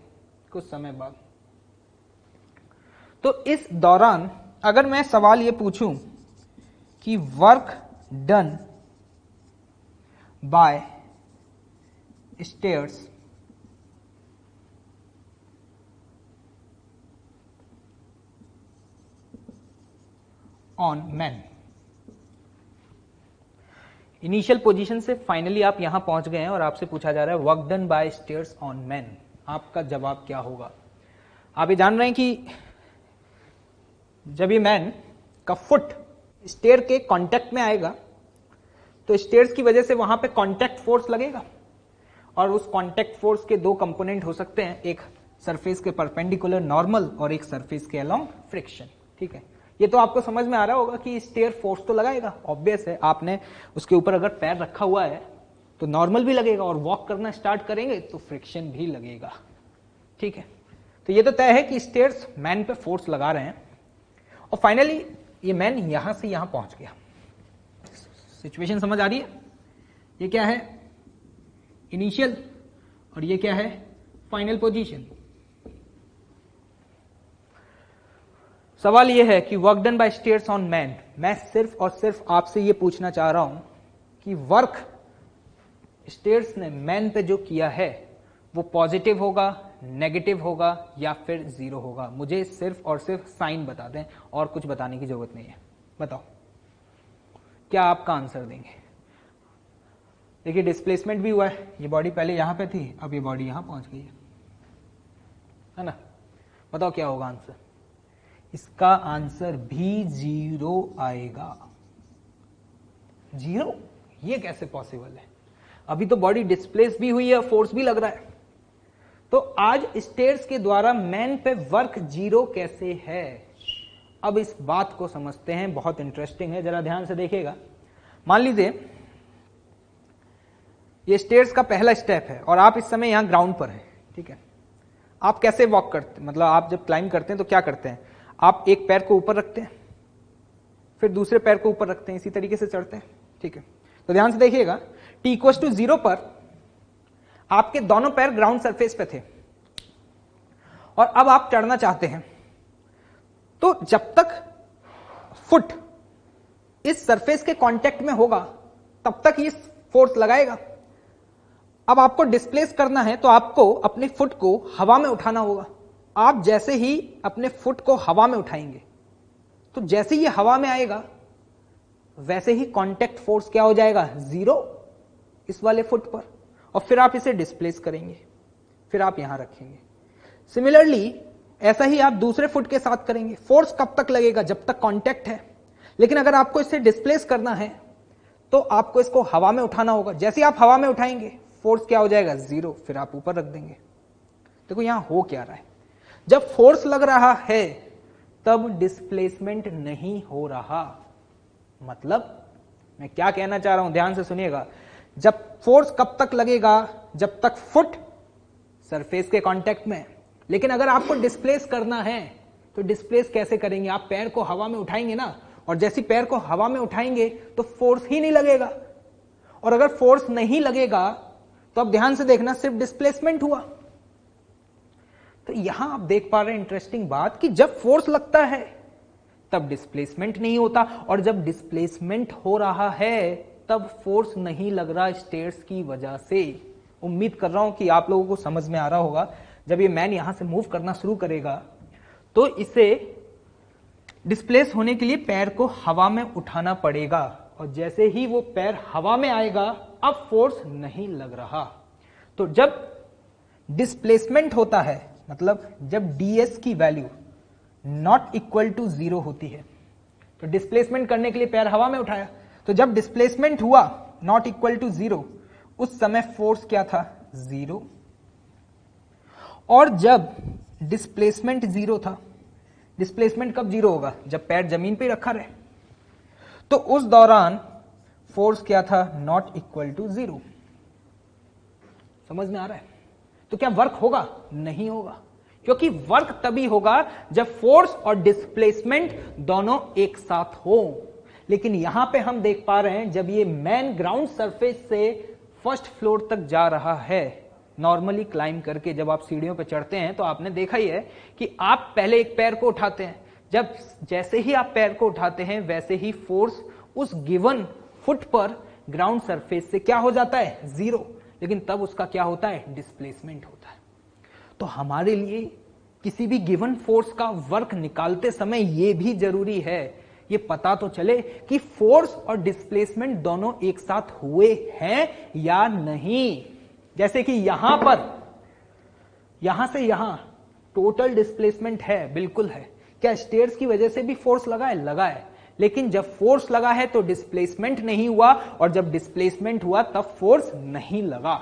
A: कुछ समय बाद। तो इस दौरान अगर मैं सवाल ये पूछूं कि work done by stairs on man, initial position से फाइनली आप यहां पहुंच गए हैं और आपसे पूछा जा रहा है work done by stairs on man, आपका जवाब क्या होगा? आप ये जान रहे हैं कि जब ये मैन का फुट स्टेयर के कांटेक्ट में आएगा तो स्टेयर्स की वजह से वहां पे कांटेक्ट फोर्स लगेगा, और उस कांटेक्ट फोर्स के दो कंपोनेंट हो सकते हैं, एक सरफेस के परपेंडिकुलर नॉर्मल और एक सरफेस के अलोंग फ्रिक्शन, ठीक है। ये तो आपको समझ में आ रहा होगा कि स्टेयर फोर्स तो लगाएगा, ऑब्वियस है। आपने उसके ऊपर अगर पैर रखा हुआ है तो नॉर्मल भी लगेगा, और वॉक करना स्टार्ट करेंगे तो फ्रिक्शन भी लगेगा, ठीक है। तो ये तो तय है कि स्टेयर्स मैन पे फोर्स लगा रहे हैं, और फाइनली ये मैन यहां से यहां पहुंच गया। सिचुएशन समझ आ रही है? ये क्या है? इनिशियल, और ये क्या है? Final position. सवाल यह है कि work done by stairs on man, मैं सिर्फ और सिर्फ आपसे यह पूछना चाह रहा हूं कि वर्क स्टेयर्स ने मैन पे जो किया है वो पॉजिटिव होगा, नेगेटिव होगा या फिर जीरो होगा। मुझे सिर्फ और सिर्फ साइन बता दें और कुछ बताने की जरूरत नहीं है। बताओ क्या आपका आंसर देंगे। देखिए डिस्प्लेसमेंट भी हुआ है, ये बॉडी पहले यहां पे थी, अब ये बॉडी यहां पहुंच गई है ना। बताओ क्या होगा आंसर। इसका आंसर भी जीरो आएगा। जीरो, ये कैसे पॉसिबल है। अभी तो बॉडी डिस्प्लेस भी हुई है, फोर्स भी लग रहा है। तो आज स्टेयर्स के द्वारा मैन पे वर्क जीरो कैसे है, अब इस बात को समझते हैं। बहुत इंटरेस्टिंग है, जरा ध्यान से देखिएगा। मान लीजिए ये स्टेयर्स का पहला स्टेप है और आप इस समय यहां ग्राउंड पर हैं, ठीक है। आप कैसे वॉक करते हैं, मतलब आप जब क्लाइंब करते हैं तो क्या करते हैं, आप एक पैर को ऊपर रखते हैं, फिर दूसरे पैर को ऊपर रखते हैं, इसी तरीके से चढ़ते हैं, ठीक है। तो ध्यान से देखिएगा, t=0 पर आपके दोनों पैर ग्राउंड सरफेस पे थे और अब आप चढ़ना चाहते हैं। तो जब तक फुट इस सरफेस के कांटेक्ट में होगा तब तक ये फोर्स लगाएगा। अब आपको डिस्प्लेस करना है तो आपको अपने फुट को हवा में उठाना होगा। आप जैसे ही अपने फुट को हवा में उठाएंगे तो जैसे ही ये हवा में आएगा वैसे ही कांटेक्ट फोर्स क्या हो जाएगा, जीरो इस वाले फुट पर, और फिर आप इसे डिस्प्लेस करेंगे, फिर आप यहां रखेंगे। सिमिलरली ऐसा ही आप दूसरे फुट के साथ करेंगे। फोर्स कब तक लगेगा, जब तक कांटेक्ट है। लेकिन अगर आपको इसे डिस्प्लेस करना है तो आपको इसको हवा में उठाना होगा। जैसे ही आप हवा में उठाएंगे फोर्स क्या हो जाएगा, जीरो, फिर आप ऊपर रख देंगे। देखो यहां हो क्या रहा है, जब फोर्स लग रहा है तब डिस्प्लेसमेंट नहीं हो रहा। मतलब मैं क्या कहना चाह रहा हूं, ध्यान से सुनिएगा। जब फोर्स कब तक लगेगा, जब तक फुट सरफेस के कांटेक्ट में। लेकिन अगर आपको डिस्प्लेस करना है तो डिस्प्लेस कैसे करेंगे, आप पैर को हवा में उठाएंगे ना, और जैसे पैर को हवा में उठाएंगे तो फोर्स ही नहीं लगेगा। और अगर फोर्स नहीं लगेगा तो अब ध्यान से देखना, सिर्फ डिस्प्लेसमेंट हुआ। तो यहां आप देख पा रहे हैं इंटरेस्टिंग बात कि जब फोर्स लगता है तब डिस्प्लेसमेंट नहीं होता, और जब डिस्प्लेसमेंट हो रहा है तब फोर्स नहीं लग रहा स्टेयर्स की वजह से। उम्मीद कर रहा हूं कि आप लोगों को समझ में आ रहा होगा। जब ये मैन यहां से मूव करना शुरू करेगा तो इसे डिस्प्लेस होने के लिए पैर को हवा में उठाना पड़ेगा, और जैसे ही वो पैर हवा में आएगा अब फोर्स नहीं लग रहा। तो जब डिस्प्लेसमेंट होता है, मतलब जब ds की value not equal to zero होती है, तो डिस्प्लेसमेंट करने के लिए पैर हवा में उठाया, तो जब डिस्प्लेसमेंट हुआ नॉट इक्वल टू जीरो, उस समय फोर्स क्या था, जीरो। और जब डिस्प्लेसमेंट जीरो था, डिस्प्लेसमेंट कब जीरो होगा, जब पैर जमीन पे रखा रहे, तो उस दौरान फोर्स क्या था, नॉट इक्वल टू जीरो। समझ में आ रहा है। तो क्या वर्क होगा, नहीं होगा, क्योंकि वर्क तभी होगा जब फोर्स और डिस्प्लेसमेंट दोनों एक साथ हो। लेकिन यहां पे हम देख पा रहे हैं जब ये मैन ग्राउंड सरफेस से फर्स्ट फ्लोर तक जा रहा है, नॉर्मली क्लाइंब करके, जब आप सीढ़ियों पे चढ़ते हैं तो आपने देखा ही है कि आप पहले एक पैर को उठाते हैं, जब जैसे ही आप पैर को उठाते हैं वैसे ही फोर्स उस गिवन फुट पर ग्राउंड सरफेस से क्या हो जाता है, जीरो। लेकिन तब उसका क्या होता है, डिस्प्लेसमेंट होता है। तो हमारे लिए किसी भी गिवन फोर्स का वर्क निकालते समय यह भी जरूरी है, ये पता तो चले कि फोर्स और डिस्प्लेसमेंट दोनों एक साथ हुए हैं या नहीं। जैसे कि यहां पर, यहां से यहां टोटल डिस्प्लेसमेंट है, बिल्कुल है। क्या स्टेयर्स की वजह से भी फोर्स लगा है, लगा है। लेकिन जब फोर्स लगा है तो डिस्प्लेसमेंट नहीं हुआ, और जब डिस्प्लेसमेंट हुआ तब फोर्स नहीं लगा।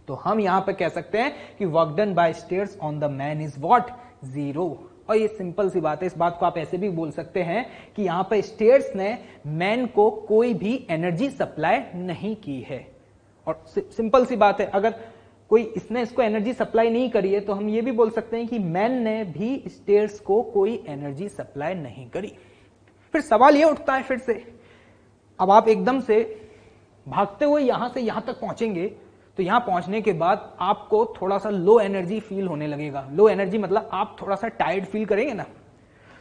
A: तो हम यहां पे कह सकते हैं कि work done by stairs on the man is what, zero. और ये सिंपल सी बात है, इस बात को आप ऐसे भी बोल सकते हैं कि यहां पे स्टेयर्स ने मैन को कोई भी एनर्जी सप्लाई नहीं की है। और सिंपल सी बात है, अगर कोई इसने इसको एनर्जी सप्लाई नहीं करी है तो हम ये भी बोल सकते हैं कि मैन ने भी स्टेयर्स को कोई एनर्जी सप्लाई नहीं करी। फिर सवाल ये उठता है फिर से, अब आप एकदम से भागते हुए यहां से यहां तक पहुंचेंगे तो यहां पहुंचने के बाद आपको थोड़ा सा लो एनर्जी फील होने लगेगा। लो एनर्जी मतलब आप थोड़ा सा टायर्ड फील करेंगे ना।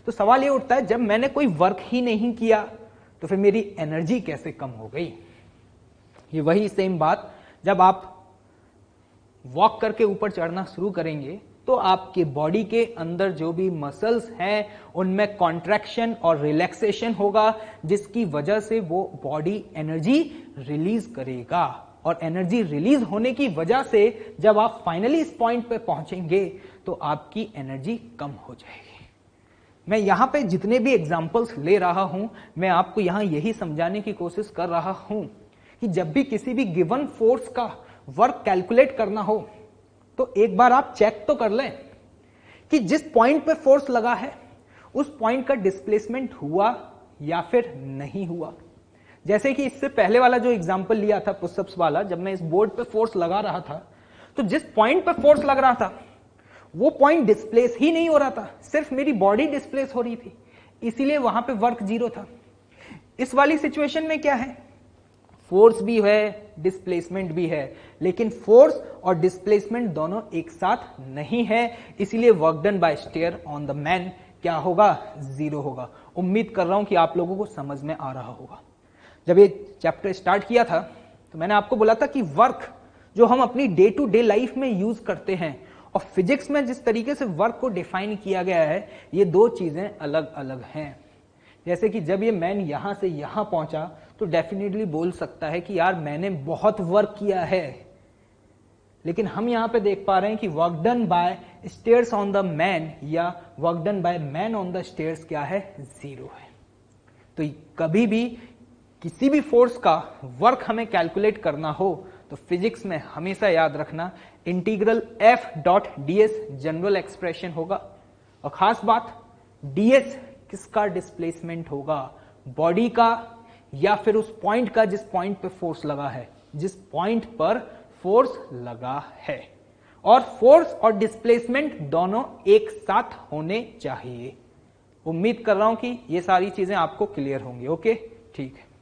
A: तो सवाल ये उठता है, जब मैंने कोई वर्क ही नहीं किया तो फिर मेरी एनर्जी कैसे कम हो गई? ये वही सेम बात, जब आप वॉक करके ऊपर चढ़ना शुरू करेंगे तो आपके बॉडी के अंदर जो भी मसल्स हैं उनमें कॉन्ट्रैक्शन और रिलैक्सेशन होगा, जिसकी वजह से वो बॉडी एनर्जी रिलीज करेगा। और एनर्जी रिलीज होने की वजह से जब आप फाइनली इस पॉइंट पे पहुंचेंगे तो आपकी एनर्जी कम हो जाएगी। मैं यहां पे जितने भी एग्जांपल्स ले रहा हूं, मैं आपको यहां यही समझाने की कोशिश कर रहा हूं कि जब भी किसी भी गिवन फोर्स का वर्क कैलकुलेट करना हो तो एक बार आप चेक तो कर लें कि जिस पॉइंट पे फोर्स लगा है उस पॉइंट का डिस्प्लेसमेंट हुआ या फिर नहीं हुआ। जैसे कि इससे पहले वाला जो एग्जांपल लिया था पुशअप्स वाला, जब मैं इस बोर्ड पे फोर्स लगा रहा था तो जिस पॉइंट पे फोर्स लग रहा था वो पॉइंट डिस्प्लेस ही नहीं हो रहा था, सिर्फ मेरी बॉडी डिस्प्लेस हो रही थी, इसीलिए वहां पे वर्क जीरो था। इस वाली सिचुएशन में क्या है, फोर्स भी है, डिस्प्लेसमेंट भी है, लेकिन फोर्स और डिस्प्लेसमेंट दोनों एक साथ नहीं है, इसीलिए work done by stair on the man क्या होगा, जीरो होगा। उम्मीद कर रहा हूं कि आप लोगों को समझ में आ रहा होगा। जब ये चैप्टर स्टार्ट किया था तो मैंने आपको बोला था कि वर्क जो हम अपनी डे टू डे लाइफ में यूज करते हैं और फिजिक्स में जिस तरीके से वर्क को डिफाइन किया गया है, ये दो चीजें अलग अलग हैं। जैसे कि जब ये मैन यहां से यहां पहुंचा तो डेफिनेटली बोल सकता है कि यार मैंने बहुत वर्क किया है, लेकिन हम यहां पे देख पा रहे हैं कि work done by stairs on the man या work done by man on the stairs क्या है, जीरो है। तो कभी भी किसी भी फोर्स का वर्क हमें कैलकुलेट करना हो तो फिजिक्स में हमेशा याद रखना integral F dot DS general expression होगा। और खास बात, डीएस किसका डिस्प्लेसमेंट होगा, बॉडी का या फिर उस पॉइंट का जिस पॉइंट पे फोर्स लगा है, जिस पॉइंट पर फोर्स लगा है। और फोर्स और डिस्प्लेसमेंट दोनों एक साथ होने चाहिए। उम्मीद कर रहा हूं कि ये सारी चीजें आपको क्लियर होंगी। ओके, ठीक है।